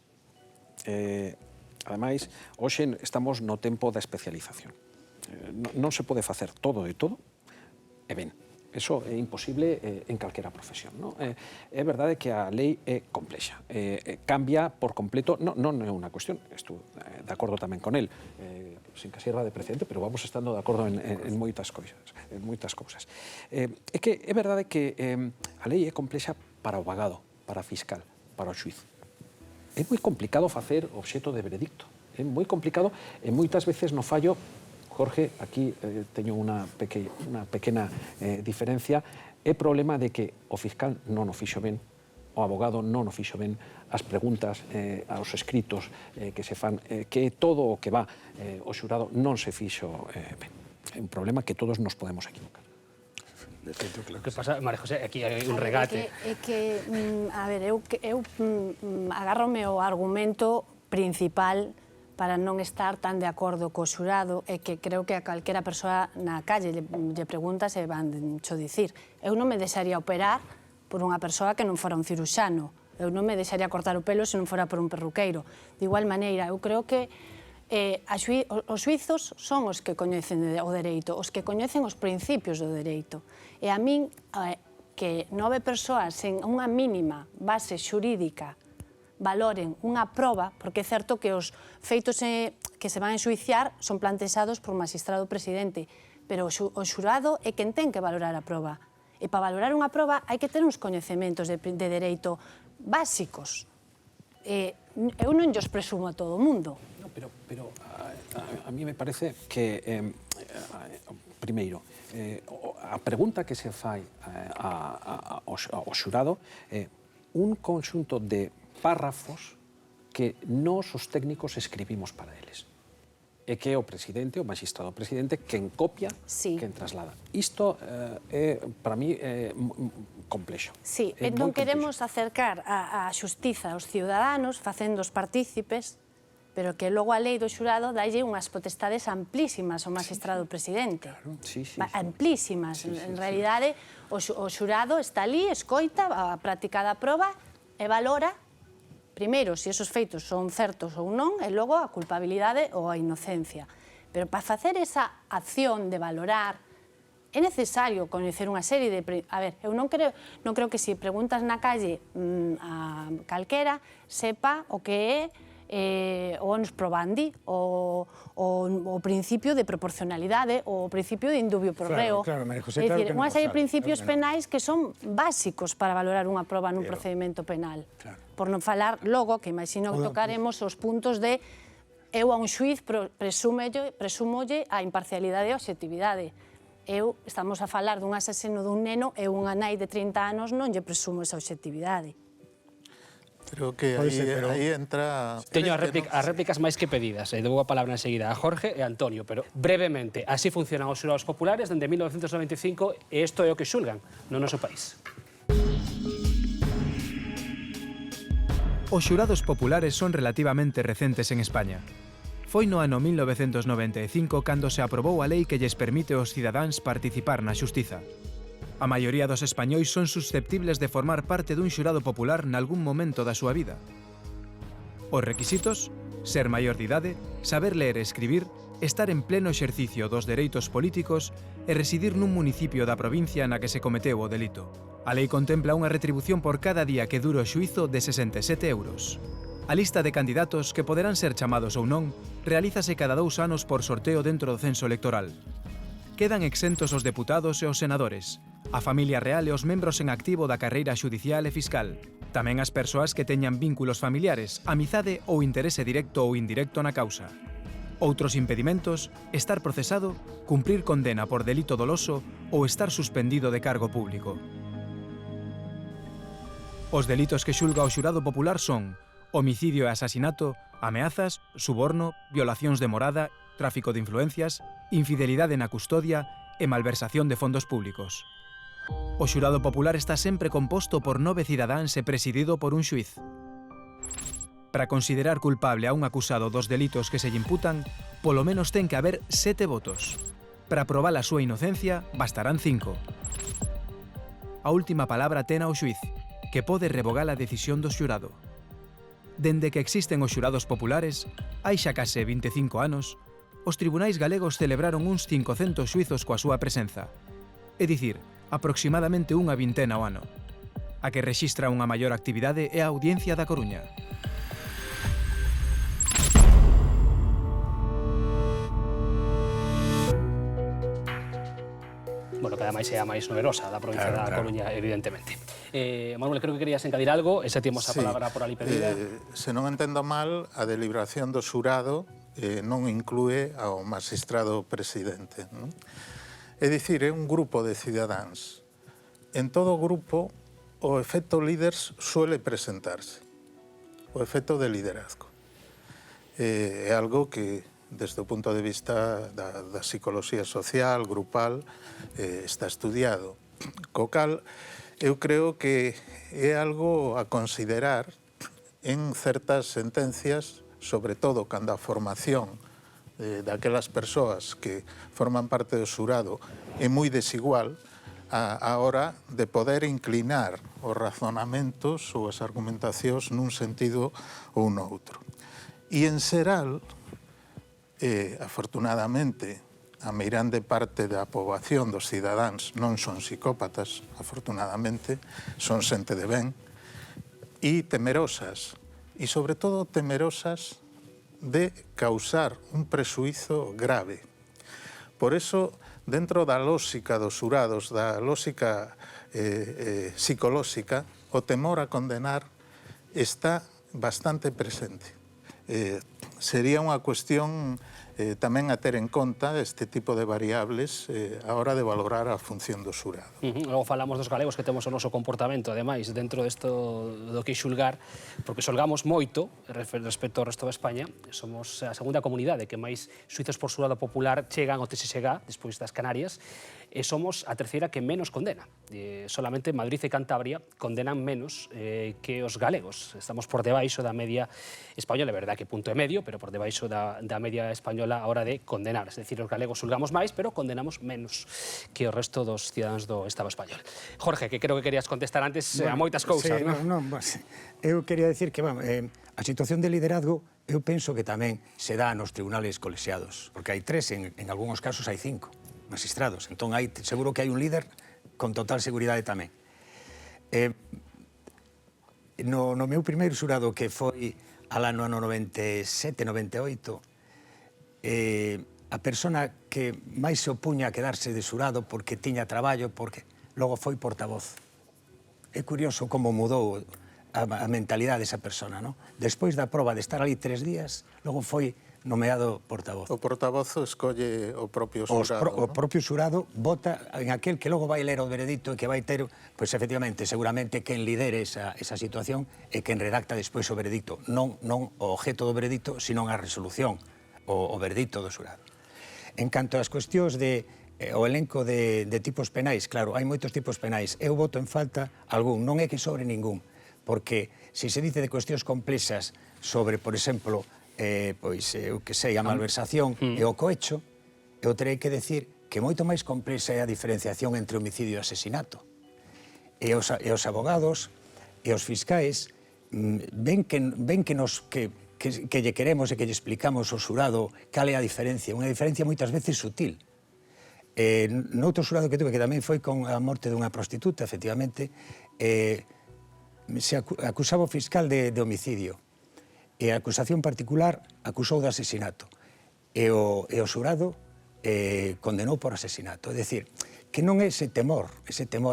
Ademais, hoxe estamos no tempo da especialización. Non se pode facer todo de todo, e ben, eso é imposible en calquera profesión. É verdade que a lei é complexa, cambia por completo, non é unha cuestión, estou de acordo tamén con el, sin que sirva de precedente, pero vamos estando de acordo en moitas cousas. É que é verdade que a lei é complexa para o abogado, para o fiscal, para o xuiz. É moi complicado facer obxecto de veredicto, é moi complicado e moitas veces no fallo. Jorge, aquí teño unha pequena diferencia. É problema de que o fiscal non o fixo ben, o abogado non o fixo ben, as preguntas, aos escritos que se fan, que todo o que va o xurado non se fixo ben. É un problema que todos nos podemos equivocar. O que pasa, María José, aquí hai un regate. É que, a ver, eu agárrome ao argumento principal para non estar tan de acordo co xurado e que creo que a calquera persoa na calle lle pregunta se van cho dicir. Eu non me deixaría operar por unha persoa que non fora un ciruxano. Eu non me deixaría cortar o pelo se non fora por un perruqueiro. De igual maneira, eu creo que Os suizos son os que coñecen o dereito, os que coñecen os principios do dereito. E a min, que 9 persoas sen unha mínima base xurídica valoren unha proba, porque é certo que os feitos que se van a enxuiciar son plantexados por magistrado presidente, pero o xurado é quen ten que valorar a proba. E para valorar unha proba hai que ter uns coñecementos de dereito básicos. Eu non llos presumo a todo o mundo. Pero a mí me parece que, primeiro, a pregunta que se fai ao xurado é un conxunto de párrafos que nós, os técnicos, escribimos para eles. E que é o presidente, o magistrado presidente, quen copia, quen traslada. Isto é, para mí, complexo. Sí, non queremos acercar a xustiza aos ciudadanos facéndoos partícipes, pero que logo a lei do xurado dalle unhas potestades amplísimas ao magistrado presidente. Amplísimas. En realidade, o xurado está ali, escoita a práctica da proba e valora, primeiro, se esos feitos son certos ou non, e logo a culpabilidade ou a inocencia. Pero para facer esa acción de valorar, é necesario coñecer unha serie de... A ver, eu non creo que se preguntas na calle a calquera sepa o que é o onus probandi, o principio de proporcionalidade, o principio de indubio pro reo. Claro, María José, claro que non. Unha serie de principios claro penais que son básicos para valorar unha proba nun procedimento penal. Por non falar logo, que imagino que tocaremos os puntos de eu a un xuiz presúmolle a imparcialidade e a obxectividade. Estamos a falar dun asesino dun neno e unha nai de 30 anos non lle presumo esa obxectividade. Creo que aí entra... Teño as réplicas máis que pedidas, e dou a palabra enseguida a Jorge e a Antonio, pero brevemente, así funcionan os xurados populares dende 1995 e isto é o que xulgan no noso país. Os xurados populares son relativamente recentes en España. Foi no ano 1995 cando se aprobou a lei que lles permite aos cidadáns participar na xustiza. A maioría dos españois son susceptibles de formar parte dun xurado popular nalgún momento da súa vida. Os requisitos: ser maior de idade, saber ler e escribir, estar en pleno exercicio dos dereitos políticos e residir nun municipio da provincia na que se cometeu o delito. A lei contempla unha retribución por cada día que dure o xuízo de 67 euros. A lista de candidatos, que poderán ser chamados ou non, realízase cada 2 anos por sorteo dentro do censo electoral. Quedan exentos os deputados e os senadores, a familia real e os membros en activo da carreira xudicial e fiscal, tamén as persoas que teñan vínculos familiares, amizade ou interese directo ou indirecto na causa. Outros impedimentos: estar procesado, cumprir condena por delito doloso ou estar suspendido de cargo público. Os delitos que xulga o xurado popular son homicidio e asasinato, ameazas, suborno, violacións de morada, tráfico de influencias, infidelidade na custodia e malversación de fondos públicos. O xurado popular está sempre composto por 9 cidadáns e presidido por un xuiz. Para considerar culpable a un acusado dos delitos que se lle imputan, polo menos ten que haber 7 votos. Para probar a súa inocencia, bastarán 5. A última palabra ten ao xuiz, que pode revogar a decisión do xurado. Dende que existen os xurados populares, hai xa case 25 anos, os tribunais galegos celebraron uns 500 xuizos coa súa presenza, é dicir, aproximadamente unha vintena ao ano. A que rexistra unha maior actividade é a Audiencia da Coruña. Bueno, que ademais é a máis numerosa da provincia da Coruña, evidentemente. Manuel, creo que querías engadir algo, e xa temos a palabra por ali pedida. Se non entendo mal, a deliberación do xurado non inclúe ao magistrado presidente. É dicir, é un grupo de cidadáns. En todo grupo, o efecto líderes suele presentarse. O efecto de liderazgo. É algo que, desde o punto de vista da psicología social, grupal, está estudiado. Co cal, eu creo que é algo a considerar en certas sentencias, sobre todo cando a formación daquelas persoas que forman parte do xurado é moi desigual, a hora de poder inclinar os razonamentos ou as argumentacións nun sentido ou noutro. E, en xeral, afortunadamente, a meirande parte da poboación dos cidadáns non son psicópatas, afortunadamente, son xente de ben, e temerosas, e sobre todo temerosas de causar un presuizo grave. Por eso, dentro da lógica dos xurados, da lógica psicolóxica, o temor a condenar está bastante presente. Sería unha cuestión tamén a ter en conta este tipo de variables a hora de valorar a función do xurado. Logo falamos dos galegos que temos o noso comportamento, ademais, dentro desto do que xulgar, porque xulgamos moito respecto ao resto de España. Somos a segunda comunidade que máis xuizos por xurado popular chegan ao TSG, despois das Canarias, e somos a terceira que menos condena. Solamente Madrid e Cantabria condenan menos que os galegos. Estamos por debaixo da media española, é verdad que punto e medio, pero por debaixo da media española a hora de condenar. Es decir, os galegos xulgamos máis, pero condenamos menos que o resto dos cidadáns do Estado español. Jorge, que creo que querías contestar antes a moitas cousas, non? Eu quería decir que, a situación de liderazgo, eu penso que tamén se dá nos tribunales colexiados, porque hai 3, en algúns casos hai 5 magistrados. Entón, seguro que hai un líder con total seguridade tamén. No meu primeiro xurado, que foi al ano 97-98, a persona que máis se opuña a quedarse de xurado porque tiña traballo, porque logo foi portavoz. É curioso como mudou a mentalidade desa persona, non? Despois da proba de estar ali 3 días, logo foi nomeado portavoz. O portavoz escolle o propio xurado, O propio xurado vota en aquel que logo vai ler o veredicto e que vai ter, pois efectivamente, seguramente quen lidere esa situación e quen redacta despois o veredicto. Non o objeto do veredicto, sino a resolución, o veredicto do xurado. En canto ás cuestións o elenco de tipos penais, claro, hai moitos tipos penais. Eu voto en falta algún, non é que sobre ningún, porque se se dice de cuestións complexas sobre, por exemplo, pois, eu que sei, a malversación e o cohecho, eu terei que decir que moito máis complexa é a diferenciación entre homicidio e asesinato. E os abogados e os fiscais ven que lle queremos e que lle explicamos ao xurado cal é a diferencia, unha diferencia moitas veces sutil. Noutro xurado que tuve, que tamén foi con a morte dunha prostituta, efectivamente, se acusaba o fiscal de homicidio, e a acusación particular acusou de asesinato, e o xurado condenou por asesinato. É dicir, que non é ese temor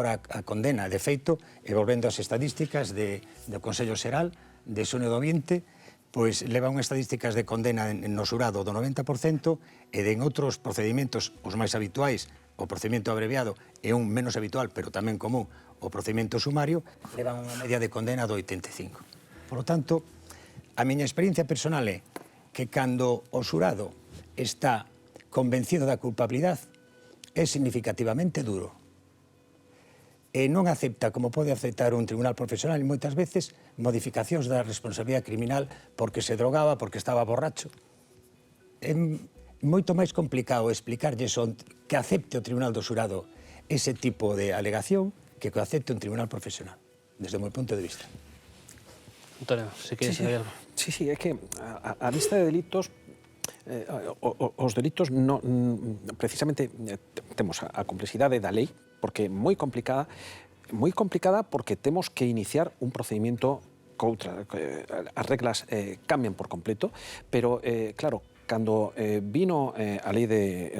a condena. De feito, e volvendo ás estadísticas do Consello Xeral de xunio do 20, pois leva unhas estadísticas de condena no xurado do 90% e en outros procedimentos, os máis habituais, o procedimento abreviado é un menos habitual, pero tamén común, o procedimento sumario, levan unha media de condena do 85%. Por lo tanto, a miña experiencia personal é que cando o xurado está convencido da culpabilidade é significativamente duro e non acepta, como pode aceptar un tribunal profesional, e moitas veces modificacións da responsabilidade criminal porque se drogaba, porque estaba borracho. É moito máis complicado explicarlle que acepte o tribunal do xurado ese tipo de alegación que acepte un tribunal profesional, desde o meu punto de vista. Antonio, se queres saber algo. Sí, é que a lista de delitos, os delitos precisamente temos a complexidade da lei, porque é moi complicada porque temos que iniciar un procedimento as reglas cambian por completo, pero claro, cando vino a lei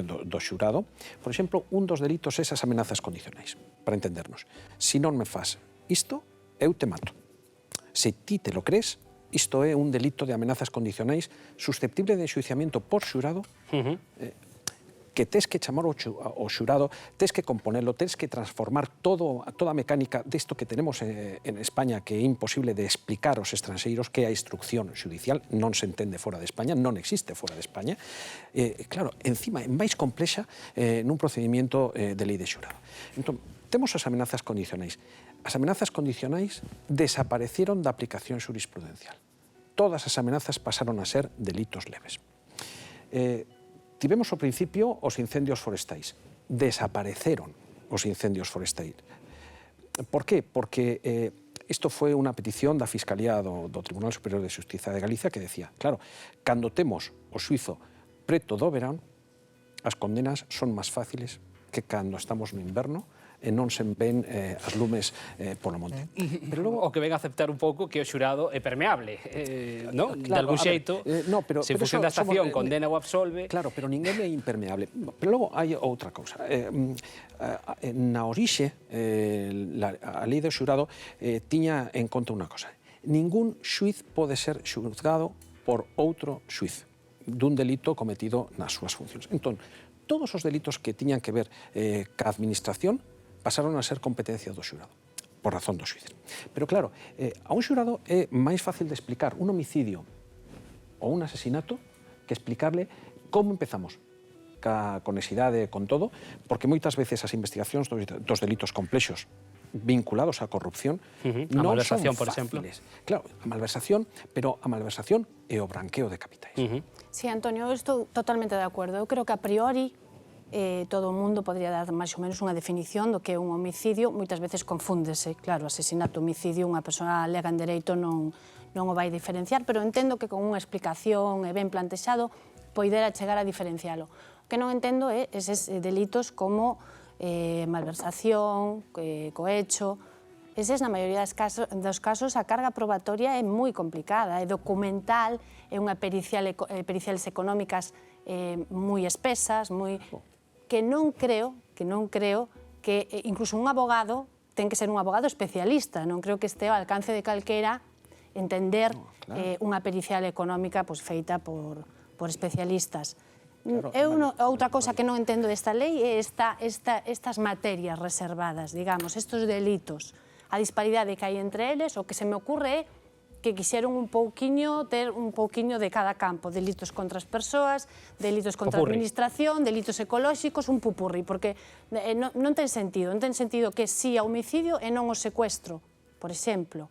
do xurado, por exemplo, un dos delitos é esas amenazas condicionais, para entendernos. Se non me faz isto, eu te mato. Se ti te lo crees, isto é un delito de amenazas condicionais susceptible de enxuiciamento por xurado, que tes que chamar ao xurado, tes que componelo, tes que transformar toda a mecánica desto que tenemos en España, que é imposible de explicar aos estranxeiros, que a instrucción xudicial non se entende fora de España, non existe fora de España. Claro, encima é máis complexa nun procedimento de lei de xurado. Entón, temos as amenazas condicionais. As amenazas condicionais desapareceron da aplicación xurisprudencial. Todas as amenazas pasaron a ser delitos leves. Tivemos ao principio os incendios forestais. Desapareceron os incendios forestais. Por qué? Porque isto foi unha petición da Fiscalía do Tribunal Superior de Xustiza de Galicia que decía, claro, cando temos o xuizo preto do verán, as condenas son máis fáciles que cando estamos no inverno e non se ven as lumes polo monte. Pero logo o que ven a aceptar un pouco que o xurado é permeable, non? De algún xeito, se en función da estación condena ou absolve... Claro, pero ninguén é impermeable. Pero logo hai outra cousa. Na orixe, a lei do xurado tiña en conta unha cosa. Ningún xuiz pode ser xulgado por outro xuiz dun delito cometido nas súas funcións. Entón, todos os delitos que tiñan que ver ca administración pasaron a ser competencia do xurado, por razón do xuiz. Pero claro, a un xurado é máis fácil de explicar un homicidio ou un asesinato que explicarle como empezamos, ca conexidade con todo, porque moitas veces as investigacións dos delitos complexos vinculados á corrupción non son fáciles. Claro, a malversación, pero a malversación é o branqueo de capitais. Sí, Antonio, eu estou totalmente de acordo. Eu creo que a priori todo o mundo podría dar máis ou menos unha definición do que é un homicidio. Moitas veces confúndese, claro, asesinato, homicidio, unha persoa alega en dereito non o vai diferenciar, pero entendo que con unha explicación e ben plantexado poidera chegar a diferencialo. O que non entendo é eses delitos como malversación, cohecho. Eses, na maioría dos casos, a carga probatoria é moi complicada, é documental, é unha periciales económicas moi espesas, que non creo que incluso un abogado ten que ser un abogado especialista, non creo que este ao alcance de calquera entender unha pericial económica feita por especialistas. Outra cosa que non entendo desta lei é estas materias reservadas, digamos, estos delitos, a disparidade que hai entre eles. O que se me ocurre é que quixeron ter un pouquiño de cada campo, delitos contra as persoas, delitos contra a administración, delitos ecolóxicos, un pupurri, porque non ten sentido que si a homicidio e non o secuestro, por exemplo.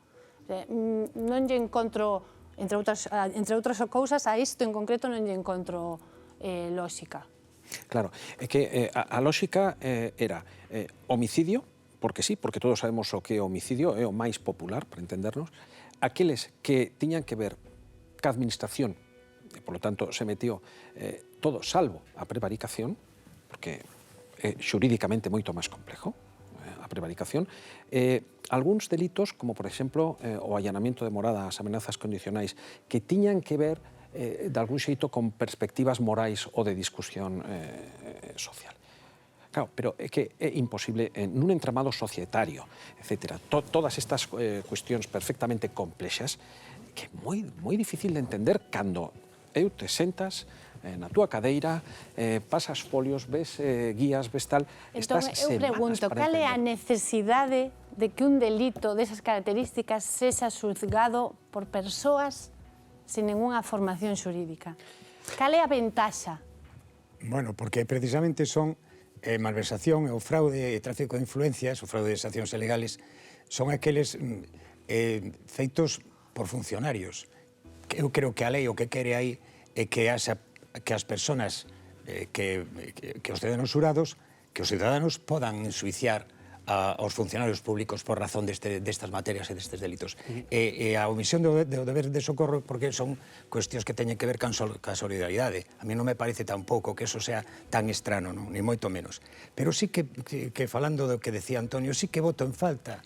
Non lle encontro, entre outras cousas, a isto en concreto non lle encontro lóxica. Claro, é que a lóxica era homicidio, porque sí, porque todos sabemos o que é homicidio, é o máis popular, para entendernos, aqueles que tiñan que ver ca administración, e, por lo tanto, se metió todo salvo a prevaricación, porque é xurídicamente moito máis complejo, a prevaricación, algúns delitos, como, por exemplo, o allanamiento de morada, as amenazas condicionais, que tiñan que ver, de algún xeito, con perspectivas morais ou de discusión social. Claro, pero é que é imposible nun entramado societario, etc. Todas estas cuestións perfectamente complexas que é moi difícil de entender cando te sentas na túa cadeira, pasas folios, ves guías, ves tal, estás semanas para entender. Eu pregunto, cal é a necesidade de que un delito desas características sexa xulgado por persoas sin ninguna formación xurídica? Cal é a ventaxa? Bueno, porque precisamente son malversación, o fraude e tráfico de influencias, o fraude de sancións ilegales, son aqueles feitos por funcionarios. Eu creo que a lei o que quere aí é que as persoas, que os ciudadanos xurados, que os ciudadanos podan ensuiciar aos funcionarios públicos por razón destas materias e destes delitos. E a omisión do deber de socorro, porque son cuestións que teñen que ver ca solidaridade. A mí non me parece tampouco que eso sea tan estrano, ni moito menos. Pero sí que falando do que decía Antonio, sí que voto en falta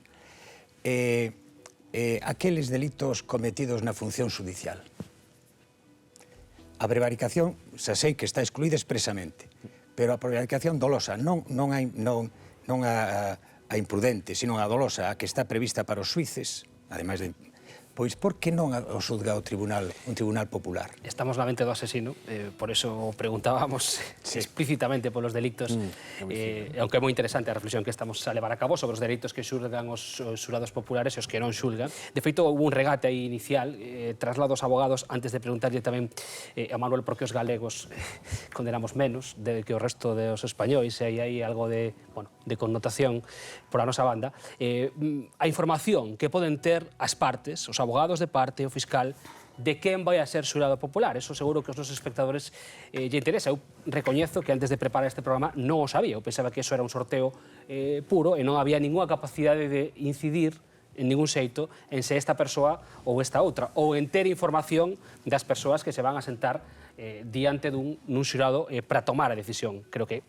aqueles delitos cometidos na función judicial. A prevaricación, xa sei que está excluída expresamente, pero a prevaricación dolosa, non a imprudente, sino a dolosa, a que está prevista para os xuíces, ademais de... Pois, por que non o xulga un tribunal popular? Estamos na mente do asesino, por eso preguntábamos explícitamente polos delictos, aunque é moi interesante a reflexión que estamos a levar a cabo sobre os delictos que xulgan os xurados populares e os que non xulgan. De feito, houve un regate aí inicial, traslado aos abogados, antes de preguntarlle tamén a Manuel por que os galegos condenamos menos que o resto dos españois, e hai algo de connotación por a nosa banda. A información que poden ter as partes, os abogados de parte, o fiscal, de quen vai a ser xurado popular. Eso seguro que os nosos espectadores lle interesa. Eu recoñezo que antes de preparar este programa non o sabía. Eu pensaba que eso era un sorteo puro e non había ninguna capacidade de incidir en ningún xeito en se esta persoa ou esta outra, ou en ter información das persoas que se van a sentar diante nun xurado para tomar a decisión. Creo que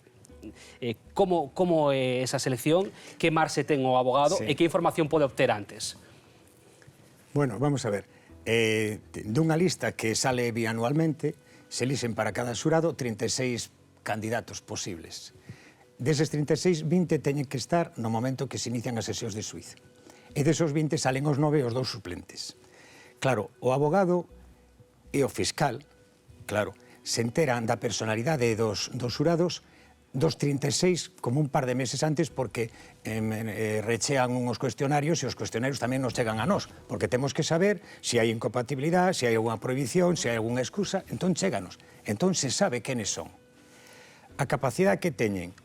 como é esa selección, que marxe ten o abogado e que información pode obter antes? Bueno, vamos a ver. Dunha lista que sale bianualmente, se elixen para cada xurado 36 candidatos posibles. Deses 36, 20 teñen que estar no momento que se inician as sesións de xuízo. E desos 20 salen os 9 e os 2 suplentes. Claro, o abogado e o fiscal, claro, se enteran da personalidade dos xurados dos 36 como un par de meses antes porque rechean uns cuestionarios e os cuestionarios tamén nos chegan a nós, porque temos que saber se hai incompatibilidade, se hai alguna prohibición, se hai alguna excusa, entón chéganos. Entón se sabe quenes son. A capacidade que teñen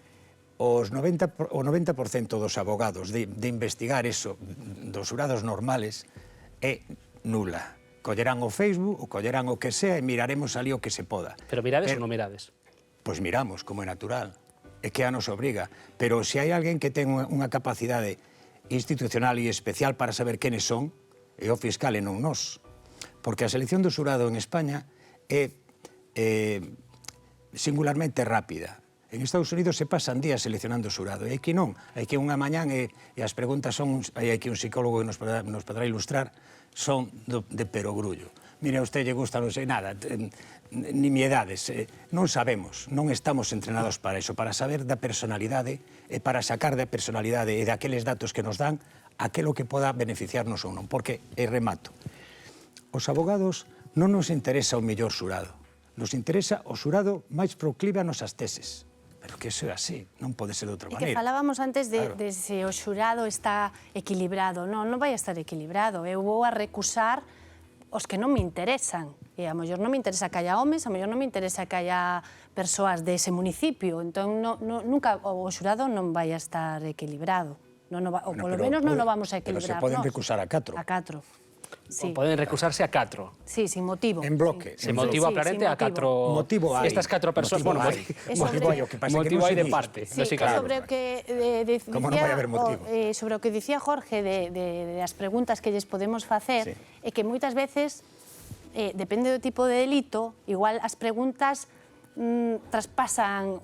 o 90% dos abogados de investigar eso dos xurados normales é nula. Collerán o Facebook, ou collerán o que sea e miraremos ali o que se poda. Pero mirades ou non mirades? Pois miramos, como é natural. É que a nos obriga. Pero se hai alguén que ten unha capacidade institucional e especial para saber quenes son, é o fiscal e non nós. Porque a selección do xurado en España é singularmente rápida. En Estados Unidos se pasan días seleccionando o xurado, e aquí non. Aquí unha mañán e as preguntas son, hai aquí un psicólogo que nos podrá ilustrar, son de perogrullo. Mira, a usted lle gusta, non sei nada, nimiedades. Non sabemos, non estamos entrenados para iso, para saber da personalidade e para sacar da personalidade e daqueles datos que nos dan aquilo que poda beneficiarnos ou non. Porque, e remato, os abogados non nos interesa o mellor xurado, nos interesa o xurado máis proclive a nosas teses. Pero que iso é así, non pode ser de outra maneira. E que falábamos antes de se o xurado está equilibrado. Non vai a estar equilibrado. Eu vou a recusar os que non me interesan. E a mellor non me interesa que haya homes, a mellor non me interesa que haya persoas dese municipio. Entón, nunca o xurado non vai a estar equilibrado. Ou polo menos non o vamos a equilibrar. Pero se poden recusar a 4. A 4. Sí. Poden recusarse a 4. Sí, sin motivo. En bloque. Sin motivo aparente a 4... Motivo hai. Estas 4 persoas... Motivo hai de parte. Sí, sobre o que dicía Jorge das preguntas que lles podemos facer, é que moitas veces, depende do tipo de delito, igual as preguntas traspasan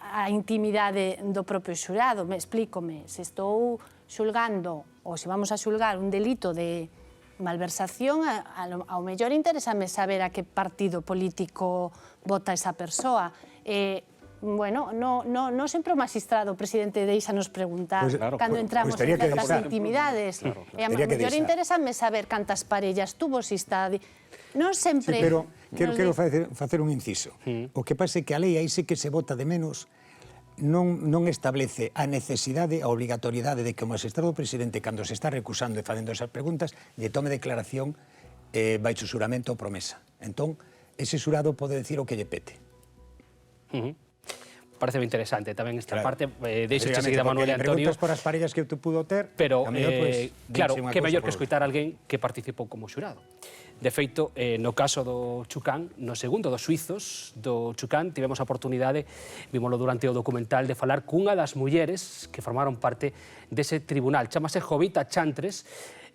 a intimidade do propio xurado. Explícome, se estou xulgando ou se vamos a xulgar un delito de malversación, ao mellor interésame saber a que partido político vota esa persoa. Bueno, non sempre o magistrado, o presidente, deixanos preguntar cando entramos en certas intimidades. E a mellor interésame saber cantas parellas tuvo, se está... Non sempre... Pero quero facer un inciso. O que pasa é que a lei aí sí que se vota de menos, non establece a necesidade, a obrigatoriedade de que o magistrado presidente, cando se está recusando e facendo esas preguntas, lle tome declaración baixo xuramento ou promesa. Entón, ese xurado pode decir o que lle pete. Parece interesante tamén esta parte. Deixo seguida a Manuel e Antonio. Preguntas por as parellas que tú pudo ter, pero, claro, que mellor que escoitar a alguén que participou como xurado. De feito, no caso do Chucán, no segundo dos suizos do Chucán, tivemos a oportunidade, vímoslo durante o documental, de falar cunha das mulleres que formaron parte dese tribunal. Chámase Jovita Chantres,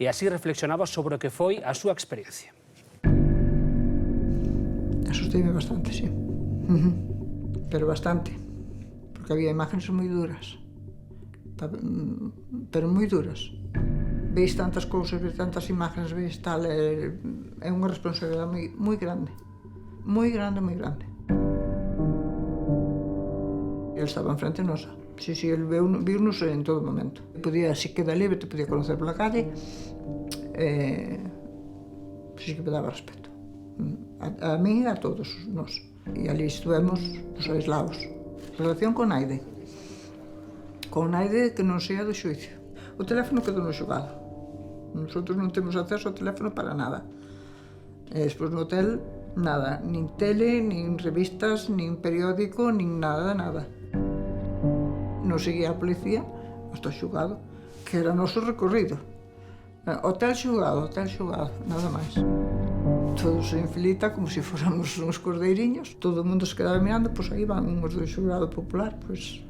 e así reflexionaba sobre o que foi a súa experiencia. Asustei-me bastante, sí. Pero bastante. Porque había imágenes moi duras. Pero moi duras. Veis tantas cousas, veis tantas imágenes, veis tal... É unha responsabilidade moi grande. Moi grande, moi grande. Ele estaba enfrente nosa. Sí, ele viu-nos en todo momento. Podía, si queda libre, te podía conocer pola calle. Sí que me daba respeto. A mí e a todos nós. E ali estuvemos aislados. Relación con Naide. Con Naide que non sea do xuicio. O teléfono quedou no xogado. Nosotros non temos acceso ao teléfono para nada. E despois no hotel, nada. Nin tele, nin revistas, nin periódico, nin nada, nada. Nos seguía a policía hasta o xogado, que era o noso recorrido. Hotel xogado, nada máis. Todos en filita, como se fóramos uns cordeiriños. Todo o mundo se quedaba mirando, pois aí van uns do xogado popular, pois...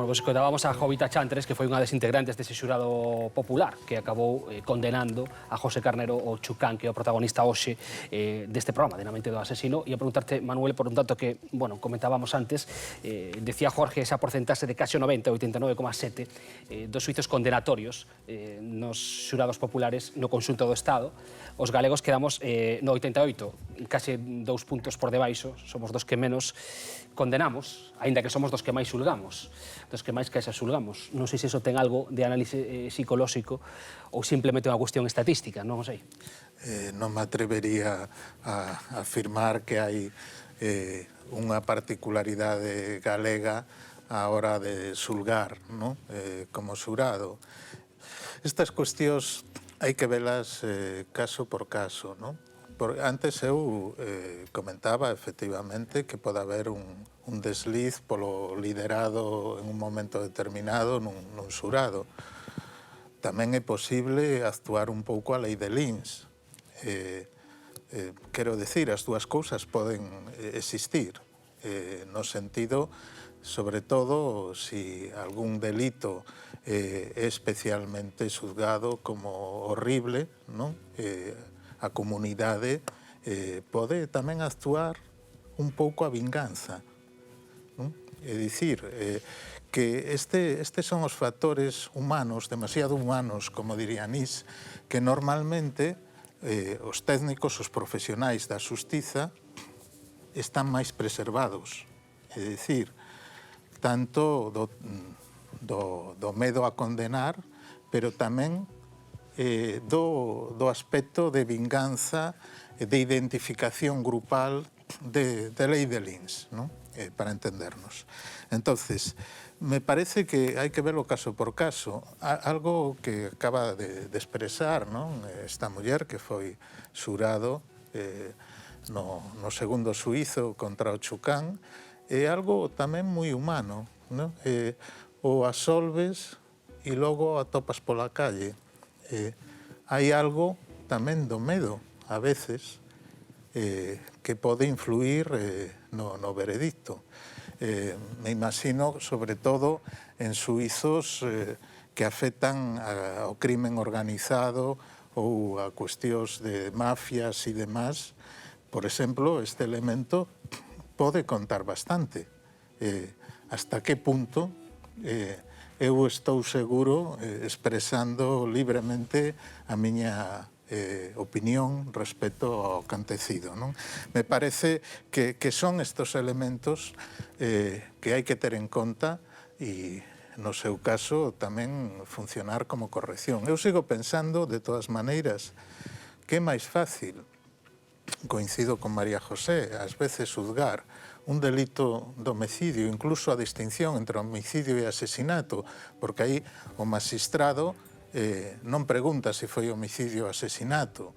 Pois escoitábamos a Jovita Chantres, que foi unha das integrantes dese xurado popular que acabou condenando a José Carnero, o Chucán, que é o protagonista hoxe deste programa, de Na mente do asesino. E a preguntarte, Manuel, por un dato que, bueno, comentábamos antes, decía Jorge esa porcentaxe de case 90, 89,7, dos suizos condenatorios nos xurados populares no conxunto do Estado. Os galegos quedamos no 88, case 2 puntos por debaixo, somos dos que menos condenamos, aínda que somos dos que máis xulgamos, dos que máis queixas xulgamos. Non sei se iso ten algo de análise psicolóxico ou simplemente unha cuestión estatística, non o sei. Non me atrevería a afirmar que hai unha particularidade galega a hora de xulgar, non? Como xurado. Estas cuestións hai que velas caso por caso, non? Antes eu comentaba, efectivamente, que pode haber un desliz polo liderado en un momento determinado nun xurado. Tamén é posible actuar un pouco a lei de Lins. Quero decir, as dúas cousas poden existir, no sentido, sobre todo, si algún delito é especialmente xuzgado como horrible, non? A comunidade pode tamén actuar un pouco a vinganza. É dicir, que estes son os factores humanos, demasiado humanos, como diría Nis, que normalmente os técnicos, os profesionais da xustiza están máis preservados. É dicir, tanto do medo a condenar, pero tamén do aspecto de vinganza, de identificación grupal de lei de Lins, ¿no? Para entendernos. Entonces, me parece que hai que verlo caso por caso. Algo que acaba de expresar, non? Esta muller que foi xurado no segundo xuízo contra o Chucán, é algo tamén moi humano, non? O absolves e logo atopas pola calle. Hai algo tamén do medo, a veces, que pode influir no veredicto. Me imagino, sobre todo, en suizos que afectan ao crimen organizado ou a cuestións de mafias e demás. Por exemplo, este elemento pode contar bastante. Hasta que punto eu estou seguro expresando libremente a miña opinión respecto ao acontecido, non? Me parece que son estes elementos que hai que ter en conta e, no seu caso, tamén funcionar como corrección. Eu sigo pensando, de todas maneiras, que é máis fácil, coincido con María José, ás veces xuzgar un delito de homicidio, incluso a distinción entre homicidio e asesinato, porque aí o magistrado non pregunta se foi homicidio ou asesinato,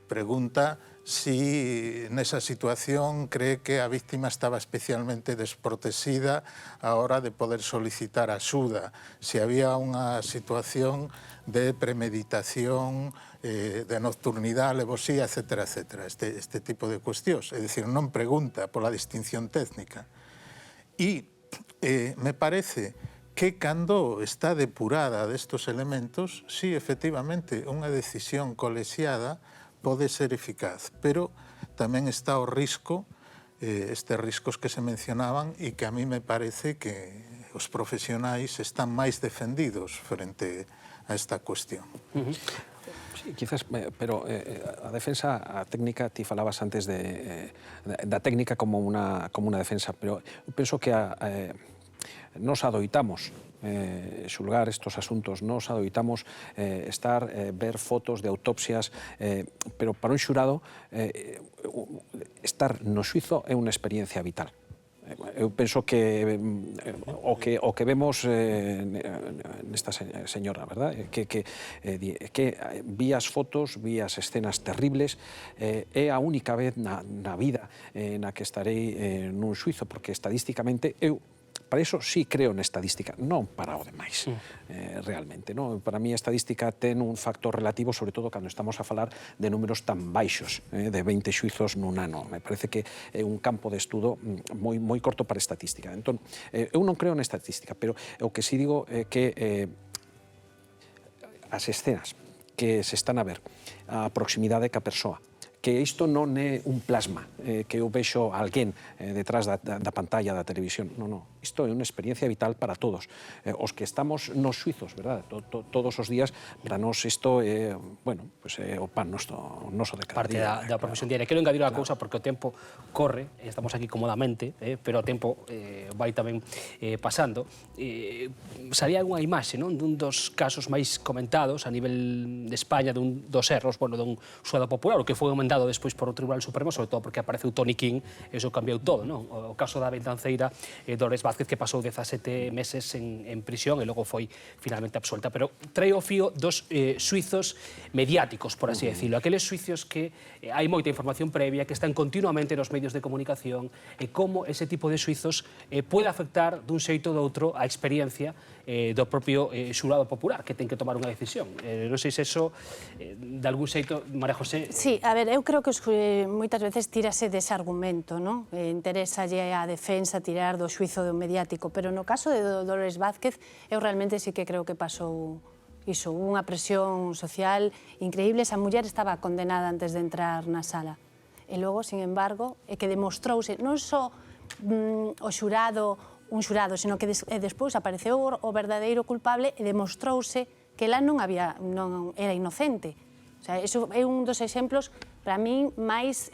pregunta si nesa situación cree que a víctima estaba especialmente desprotexida a hora de poder solicitar axuda, se había unha situación de premeditación, de nocturnidade, alevosía, etc. Este tipo de cuestións. É dicir, non pregunta pola distinción técnica. E me parece que cando está depurada destos elementos, sí, efectivamente, unha decisión colexiada pode ser eficaz, pero tamén está o risco, estes riscos que se mencionaban e que a mí me parece que os profesionais están máis defendidos frente a esta cuestión. Sí, quizás, pero a defensa, a técnica, ti falabas antes da técnica como unha defensa, pero eu penso que nos adoitamos xulgar estos asuntos, nos adoitamos ver fotos de autopsias, pero para un xurado estar no xuizo é unha experiencia vital. Eu penso que o que vemos nesta señora, verdad? Que vi as fotos, vi as escenas terribles, é a única vez na vida na que estarei nun xuizo, porque estadísticamente eu para iso sí creo na estadística, non para o demais, realmente. Para mí a estadística ten un factor relativo, sobre todo cando estamos a falar de números tan baixos, de 20 xuizos nun ano. Me parece que é un campo de estudo moi corto para a estadística. Entón, eu non creo na estadística, pero o que sí digo é que as escenas que se están a ver, a proximidade ca persoa, que isto non é un plasma, que eu vexo alguén detrás da pantalla da televisión. Non. Isto é unha experiencia vital para todos. Os que estamos nos xuizos, verdad? Todos os días, para nós isto é, bueno, pues é o pan noso de cada día. Parte da profesión diaria. Quero engadir unha cousa, porque o tempo corre, estamos aquí cómodamente, pero o tempo vai tamén pasando. Salía unha imaxe dun dos casos máis comentados a nivel de España, dun dos erros, dun xulgado popular, o que foi aumentado despois por o Tribunal Supremo, sobre todo porque apareceu Toni King, e iso cambiou todo, non? O caso da ventanceira Dolores Vázquez, que pasou 17 meses en prisión e logo foi finalmente absuelta. Pero trae o fío dos suizos mediáticos, por así decirlo, aqueles suizos que hai moita información previa, que están continuamente nos medios de comunicación, e como ese tipo de suizos pode afectar dun xeito ou doutro a experiencia do propio xurado popular, que ten que tomar unha decisión. Non sei se eso, de algún xeito, María José... Sí, a ver, eu creo que moitas veces tírase dese argumento, non? Interésalle a defensa tirar do xuizo do mediático, pero no caso de Dolores Vázquez, eu realmente sí que creo que pasou iso, unha presión social increíble. Esa muller estaba condenada antes de entrar na sala. E logo, sin embargo, é que demostrouse non só o xurado, sino que despois apareceu o verdadeiro culpable e demostrouse que ela non era inocente. O sea, iso é un dos exemplos, para min, máis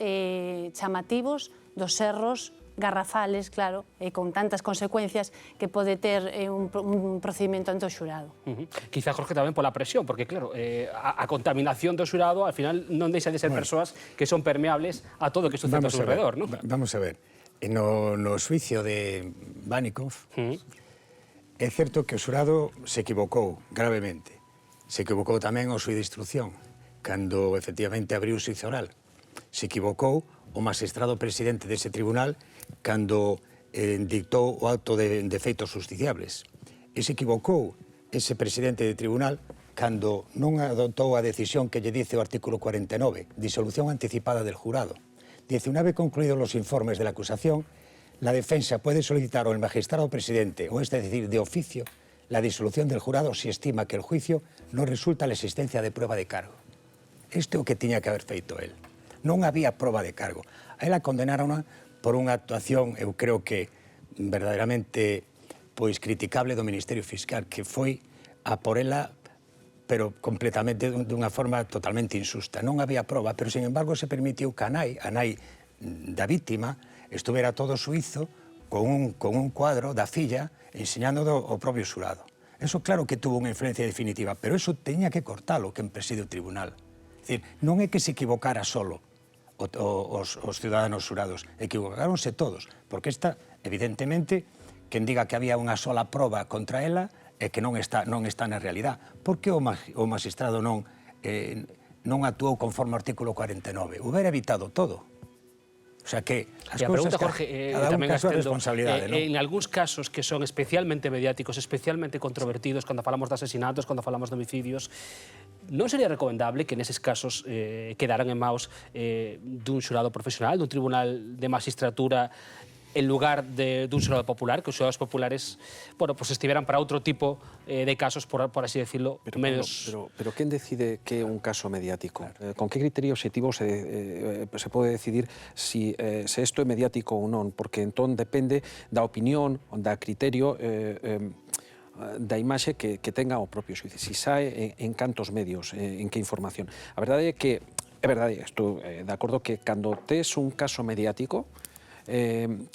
chamativos dos erros garrafales, claro, e con tantas consecuencias que pode ter un procedimento ante o xurado. Quizá, Jorge, tamén pola presión, porque, claro, a contaminación do xurado, al final, non deixa de ser persoas que son permeables a todo o que sucede ao seu redor, non? Vamos a ver. No xuicio de Vanikov, é certo que o xurado se equivocou gravemente. Se equivocou tamén o xuiz de instrucción, cando efectivamente abriu o xuicio oral. Se equivocou o magistrado presidente dese tribunal cando dictou o acto de feitos justiciables. E se equivocou ese presidente de tribunal cando non adoptou a decisión que lle dice o artículo 49, disolución anticipada del jurado. Dice, una vez concluidos los informes de la acusación, la defensa puede solicitar al magistrado presidente, o es decir, de oficio, la disolución del jurado si estima que el juicio no resulta la existencia de prueba de cargo. Isto é o que tiña que haber feito él. Non había proba de cargo. A ela condenaron por unha actuación, eu creo que verdadeiramente criticable do Ministerio Fiscal, que foi a por ela, pero completamente dunha forma totalmente insusta. Non había proba, pero, sin embargo, se permitiu que a nai da víctima, estuvera todo suizo con un cuadro da filla enseñando o propio xurado. Eso, claro que tuvo unha influencia definitiva, pero eso teña que cortalo quen preside o tribunal. É dicir, non é que se equivocara solo os ciudadanos xurados, equivocaronse todos, porque esta, evidentemente, quen diga que había unha sola proba contra ela, é que non está na realidad. Por que o magistrado non actuou conforme ao artículo 49? Hubiera evitado todo. O sea que as cousas cada un caso de responsabilidade, non? En algúns casos que son especialmente mediáticos, especialmente controvertidos, cando falamos de asesinatos, cando falamos de homicidios, non sería recomendable que neses casos quedaran en maus dun xurado profesional, dun tribunal de magistratura, en lugar dun xurado popular, que os xurados populares, estiveran para outro tipo de casos, por así decirlo, menos... Pero quen decide que é un caso mediático? Con que criterio objetivo se pode decidir se isto é mediático ou non? Porque entón depende da opinión, da criterio, da imaxe que tenga o propio xuiz. Si sae en cantos medios, en que información. A verdade é que, estou de acordo que cando tes un caso mediático,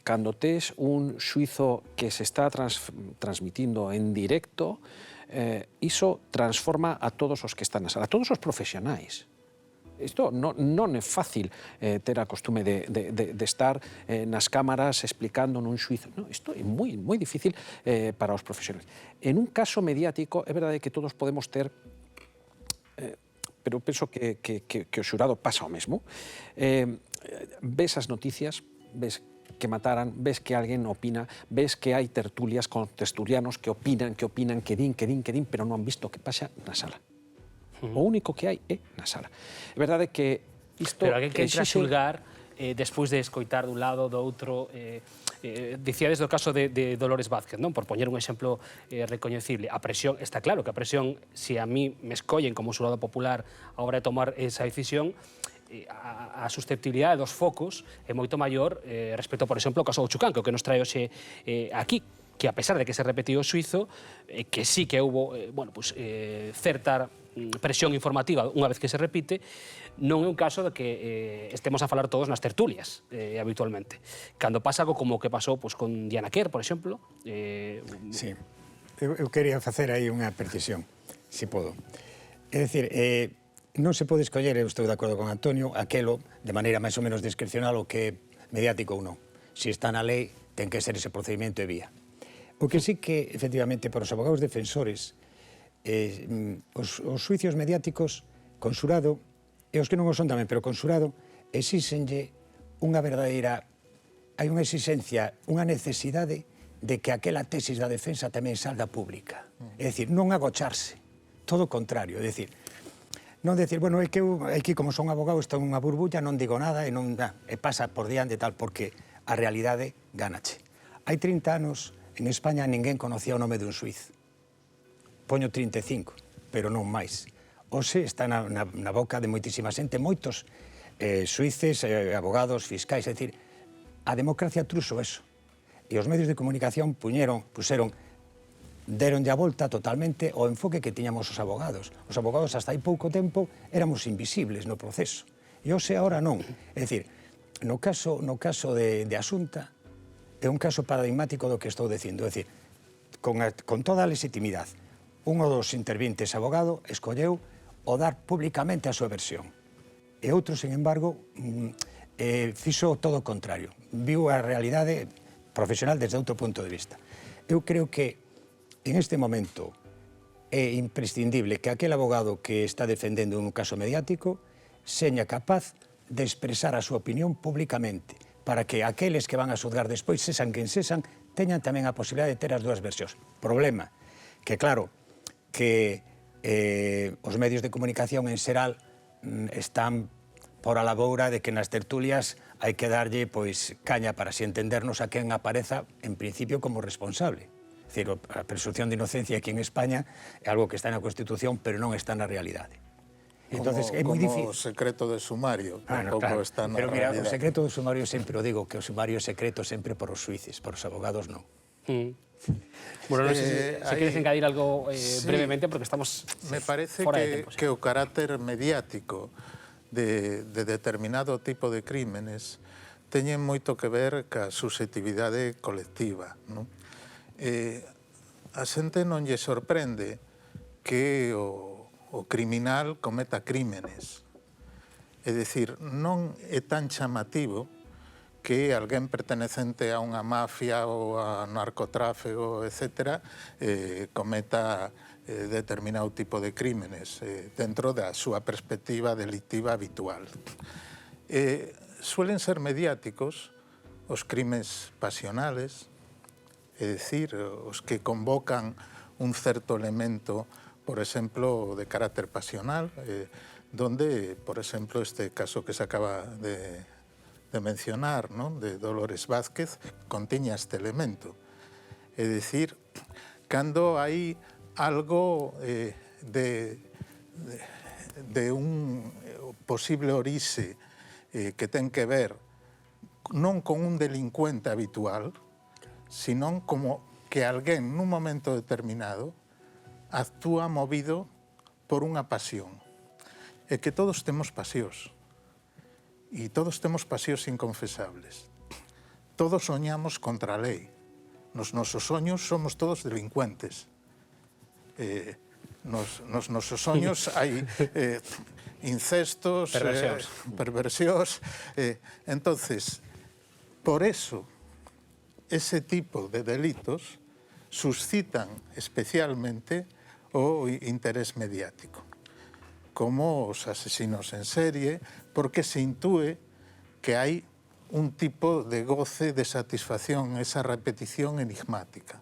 cando tes un xuizo que se está transmitindo en directo, iso transforma a todos os que están na sala, a todos os profesionais. Isto non é fácil ter a costume de estar nas cámaras explicando nun xuizo. Isto é moi difícil para os profesionais. En un caso mediático, é verdade que todos podemos ter, pero penso que o xurado pasa o mesmo, ves as noticias, ves que mataran, ves que alguén opina, ves que hai tertulias con tertulianos que opinan, que din, pero non han visto o que pasa na sala. O único que hai é na sala. É verdade que isto... Pero alguén que entra a xulgar despois de escoitar dun lado, do outro... Dicíades do caso de Dolores Vázquez, non? Por poñer un exemplo recoñecible. A presión, está claro que a presión, se a mí me escollen como xurado popular a hora de tomar esa decisión, a susceptibilidade dos focos é moito maior respecto, por exemplo, ao caso do Chucán, que o que nos trae hoxe aquí, que a pesar de que se repetiu o suizo, que sí que houbo certa presión informativa unha vez que se repite, non é un caso de que estemos a falar todos nas tertulias habitualmente. Cando pasa algo como o que pasou con Diana Quer, por exemplo... Sí, eu quería facer aí unha precisión, se podo. É dicir, non se pode escoller, eu estou de acordo con Antonio, aquelo de maneira máis ou menos discrecional o que é mediático ou non. Se está na lei, ten que ser ese procedimento e vía. O que sí que, efectivamente, para os abogados defensores, os xuicios mediáticos, conxurado, e os que non o son tamén, pero conxurado, exíxenlle unha verdadeira... Hai unha exigencia, unha necesidade de que aquela tesis da defensa tamén salga pública. É dicir, non agocharse, todo o contrario, é dicir, non decir, bueno, é que eu aquí como son abogado estou en unha burbulla, non digo nada e pasa por diante tal, porque a realidade ganache. Hai 30 anos, en España, ninguén conocía o nome dun xuiz. Poño 35, pero non máis. Hoxe está na boca de moitísima xente, moitos xuices, abogados, fiscais, é dicir, a democracia truxo eso. E os medios de comunicación deronlle a volta totalmente o enfoque que tiñamos os abogados. Os abogados, hasta hai pouco tempo, éramos invisibles no proceso. E hoxe, agora non. É dicir, no caso de Asunta, é un caso paradigmático do que estou dicindo. É dicir, con toda a legitimidade, un dos intervintes abogado escolleu o dar públicamente a súa versión. E outro, sen embargo, fixo todo o contrario. Viu a realidade profesional desde outro punto de vista. Eu creo que en este momento é imprescindible que aquel abogado que está defendendo un caso mediático seña capaz de expresar a súa opinión públicamente, para que aqueles que van a xulgar despois, sesan quen sesan, teñan tamén a posibilidade de ter as dúas versións. Problema, que claro, que os medios de comunicación en xeral están por a laboura de que nas tertulias hai que darlle caña para así entendernos a quen apareza en principio como responsable. É dicir, a presunción de inocencia aquí en España é algo que está na Constitución, pero non está na realidade. Entonces, é moi difícil. Como o secreto de sumario, tampouco está na realidade. Pero mira, o secreto do sumario sempre o digo, que o sumario é secreto sempre por os xuíces, por os abogados non. Bueno, non sei se queres engadir algo brevemente, porque estamos me parece fora de tempo. Que o carácter mediático de determinado tipo de crímenes teñen moito que ver ca susceptibilidade colectiva, non? A xente non lle sorprende que o criminal cometa crímenes. É dicir, non é tan chamativo que alguén pertenecente a unha mafia ou a narcotráfico, etc., cometa determinado tipo de crímenes dentro da súa perspectiva delictiva habitual. Suelen ser mediáticos os crimes pasionales, é dicir, os que convocan un certo elemento, por exemplo, de carácter pasional, donde, por exemplo, este caso que se acaba de mencionar, ¿no?, de Dolores Vázquez, contiña este elemento. É dicir, cando hai algo de un posible orixe que ten que ver non con un delincuente habitual, sino como que alguén nun momento determinado actúa movido por unha pasión. É que todos temos pasións. E todos temos pasións inconfesables. Todos soñamos contra a lei. Nos nosos soños somos todos delincuentes. Nos nosos soños hai incestos, perversións. Entonces, por eso, ese tipo de delitos suscitan especialmente o interés mediático, como os asesinos en serie, porque se intúe que hai un tipo de goce, de satisfacción, esa repetición enigmática.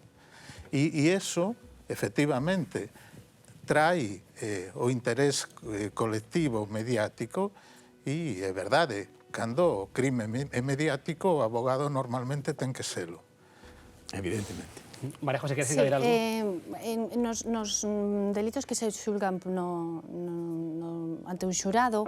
Y eso, efectivamente, trae o interés colectivo mediático e é verdade, cando o crime é mediático, o abogado normalmente ten que selo. Evidentemente. María José, queres añadir algo? Nos delitos que se xulgan ante un xurado,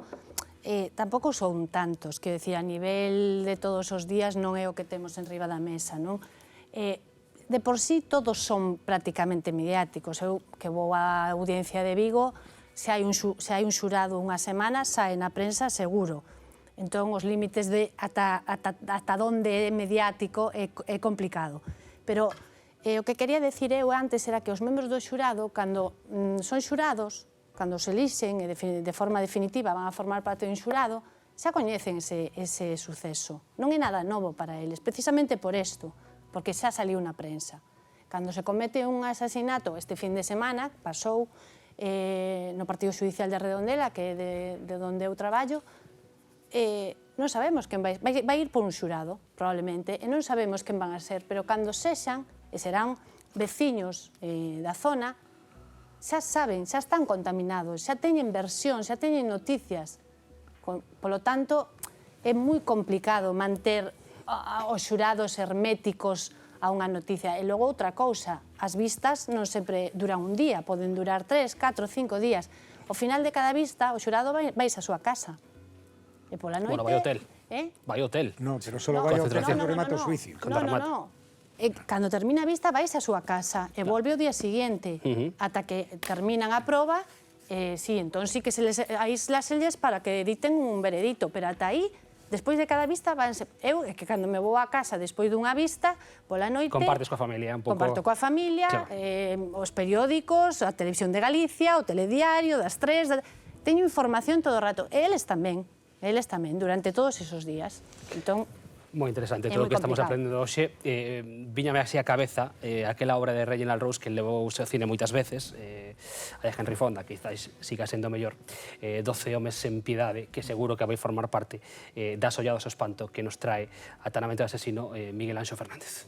tampouco son tantos, que decir, a nivel de todos os días non é o que temos en riba da mesa, non? De por sí todos son prácticamente mediáticos. Eu que vou á audiencia de Vigo, se hai un xurado unha semana, sae na prensa seguro. Entón, os límites de ata onde é mediático é complicado. Pero o que quería decir eu antes era que os membros do xurado, cando son xurados, cando se elixen e de forma definitiva van a formar parte dun xurado, xa coñecen ese suceso. Non é nada novo para eles, precisamente por isto, porque xa saliu na prensa. Cando se comete un asasinato este fin de semana, pasou no Partido Judicial de Redondela, que é de onde eu traballo, non sabemos quen vai ir por un xurado, probablemente, e non sabemos quen van a ser, pero cando sexan, e serán veciños da zona, xa saben, xa están contaminados, xa teñen versión, xa teñen noticias. Polo tanto, é moi complicado manter os xurados herméticos a unha noticia. E logo outra cousa, as vistas non sempre duran un día, poden durar 3, 4, 5 días. Ao final de cada vista, o xurado vais á súa casa. E pola noite... Bueno, vai ao hotel. Vai ao hotel. No, pero solo vai ao hotel cando remata o xuicio. No. Cando termina a vista, vais á súa casa e volve o día seguinte, ata que terminan a proba, sí, entón sí que se les aíslaselles para que editen un veredito, pero ata aí, despois de cada vista, eu, que cando me vou á casa despois dunha vista, pola noite... Compartes coa familia un pouco... Comparto coa familia, os periódicos, a Televisión de Galicia, o Telediario, das 3... Teño información todo o rato. Eles tamén, durante todos esos días. Entón, moi interesante todo o que estamos aprendendo hoxe. Viñame así a cabeza aquela obra de Reginald Rose que levou ao cine moitas veces, a de Henry Fonda, que quizás siga sendo mellor, 12 homes sen piedade, que seguro que vai formar parte das olladas ao espanto que nos trae Atanamento do asesino Miguel Anxo Fernández.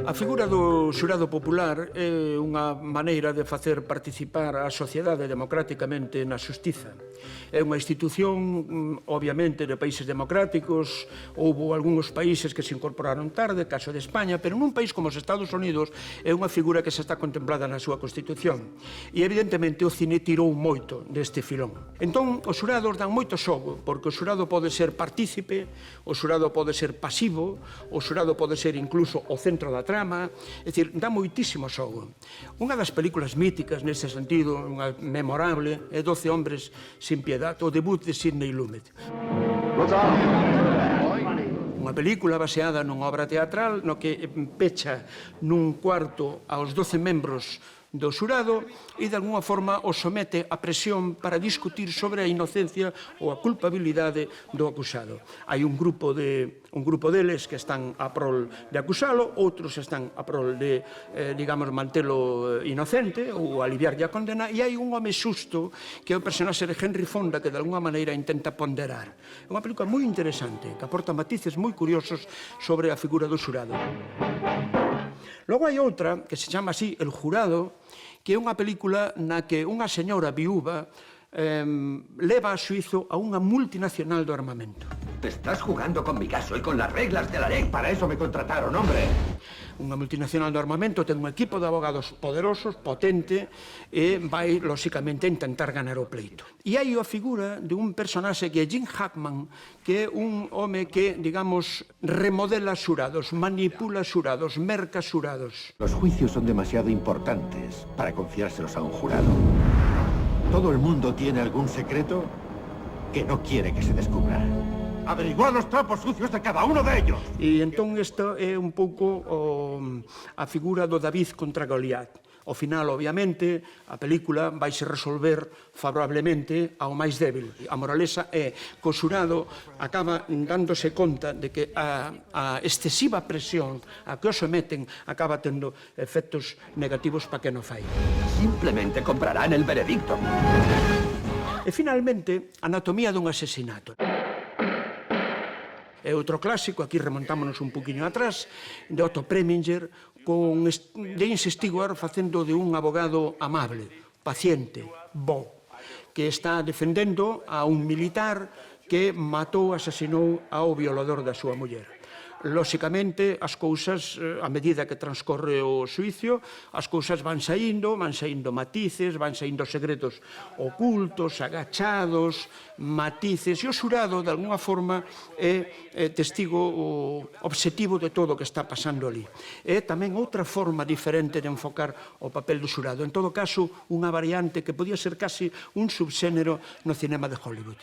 A figura do xurado popular é unha maneira de facer participar a sociedade democráticamente na xustiza. É unha institución, obviamente, de países democráticos, houbo algúns países que se incorporaron tarde, caso de España, pero nun país como os Estados Unidos é unha figura que se está contemplada na súa Constitución. E, evidentemente, o cine tirou moito deste filón. Entón, os xurados dan moito xogo, porque o xurado pode ser partícipe, o xurado pode ser pasivo, o xurado pode ser incluso o centro da trama, é dicir, dá moitísimo xogo. Unha das películas míticas nese sentido, unha memorable, é 12 hombres sin piedad, o debut de Sidney Lumet. Unha película baseada nunha obra teatral no que pecha nun cuarto aos 12 membros do xurado e, de alguna forma, o somete a presión para discutir sobre a inocencia ou a culpabilidade do acusado. Hai un grupo deles que están a prol de acusalo, outros están a prol de, digamos, mantelo inocente ou aliviarlle a condena, e hai un home xusto que é o personaxe de Henry Fonda que, de alguna maneira, intenta ponderar. É unha película moi interesante, que aporta matices moi curiosos sobre a figura do xurado. Logo hai outra, que se chama así El Jurado, que é unha película na que unha señora viúva leva a xuizo a unha multinacional do armamento. Te estás jugando con mi caso y con las reglas de la ley. Para eso me contrataron, hombre. Unha multinacional do armamento ten un equipo de abogados poderosos, potente, e vai, lóxicamente, intentar ganar o pleito. E hai a figura de un personaxe que é Jim Hackman, que é un home que, digamos, remodela xurados, manipula xurados, merca xurados. Los juicios son demasiado importantes para confiárselos a un jurado. Todo el mundo tiene algún secreto que no quiere que se descubra. Averiguar los trapos sucios de cada uno de ellos. E entón esta é un pouco a figura do David contra Goliat. Ao final, obviamente, a película vaise resolver favorablemente ao máis débil. A moraleza é que o xurado acaba dándose conta de que a excesiva presión a que o someten acaba tendo efectos negativos para que non fai. Simplemente comprarán el veredicto. E, finalmente, Anatomía dun asesinato. É outro clásico, aquí remontámonos un poquinho atrás, de Otto Preminger, con James Stewart facendo de un abogado amable, paciente, bo, que está defendendo a un militar que matou, asasinou ao violador da súa muller. Lóxicamente, as cousas, a medida que transcorre o xuicio, as cousas van saindo matices, van saindo segredos ocultos, agachados, matices, e o xurado, de alguna forma, é testigo obxectivo de todo o que está pasando ali. É tamén outra forma diferente de enfocar o papel do xurado. En todo caso, unha variante que podía ser casi un subxénero no cinema de Hollywood.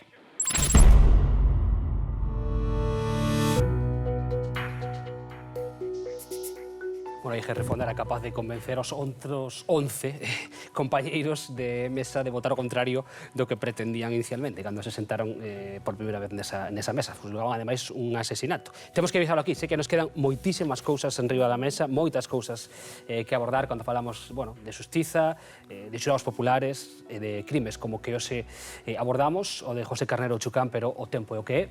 Bueno, aí Gerrefón era capaz de convencer aos outros 11 compañeiros de mesa de votar o contrario do que pretendían inicialmente cando se sentaron por primeira vez nesa mesa. Julgaban, ademais, un asesinato. Temos que avisarlo aquí, sei que nos quedan moitísimas cousas en riba da mesa, moitas cousas que abordar cando falamos, bueno, de xustiza, de xurados populares, de crimes como que hoxe abordamos, o de José Carnero Chucán, pero o tempo é o que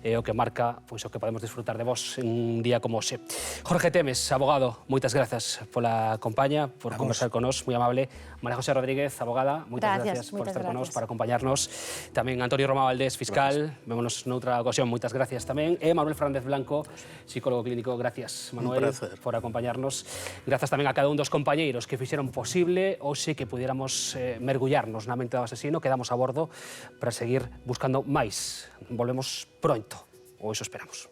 é, o que marca pois o que podemos disfrutar de vos en un día como hoxe. Jorge Temes, abogado, moitas grazas pola compañía, por conversar con nós, moi amable. María José Rodríguez, abogada, moitas gracias por estar con nós, para acompañarnos. Tamén Antonio Roma Valdés, fiscal, vémonos noutra ocasión, moitas gracias tamén. E Manuel Fernández Blanco, psicólogo clínico, gracias, Manuel, por acompañarnos. Grazas tamén a cada un dos compañeiros que fixeron posible hoxe que pudiéramos mergullarnos na mente do asesino. Quedamos a bordo para seguir buscando máis. Volvemos pronto, ou iso esperamos.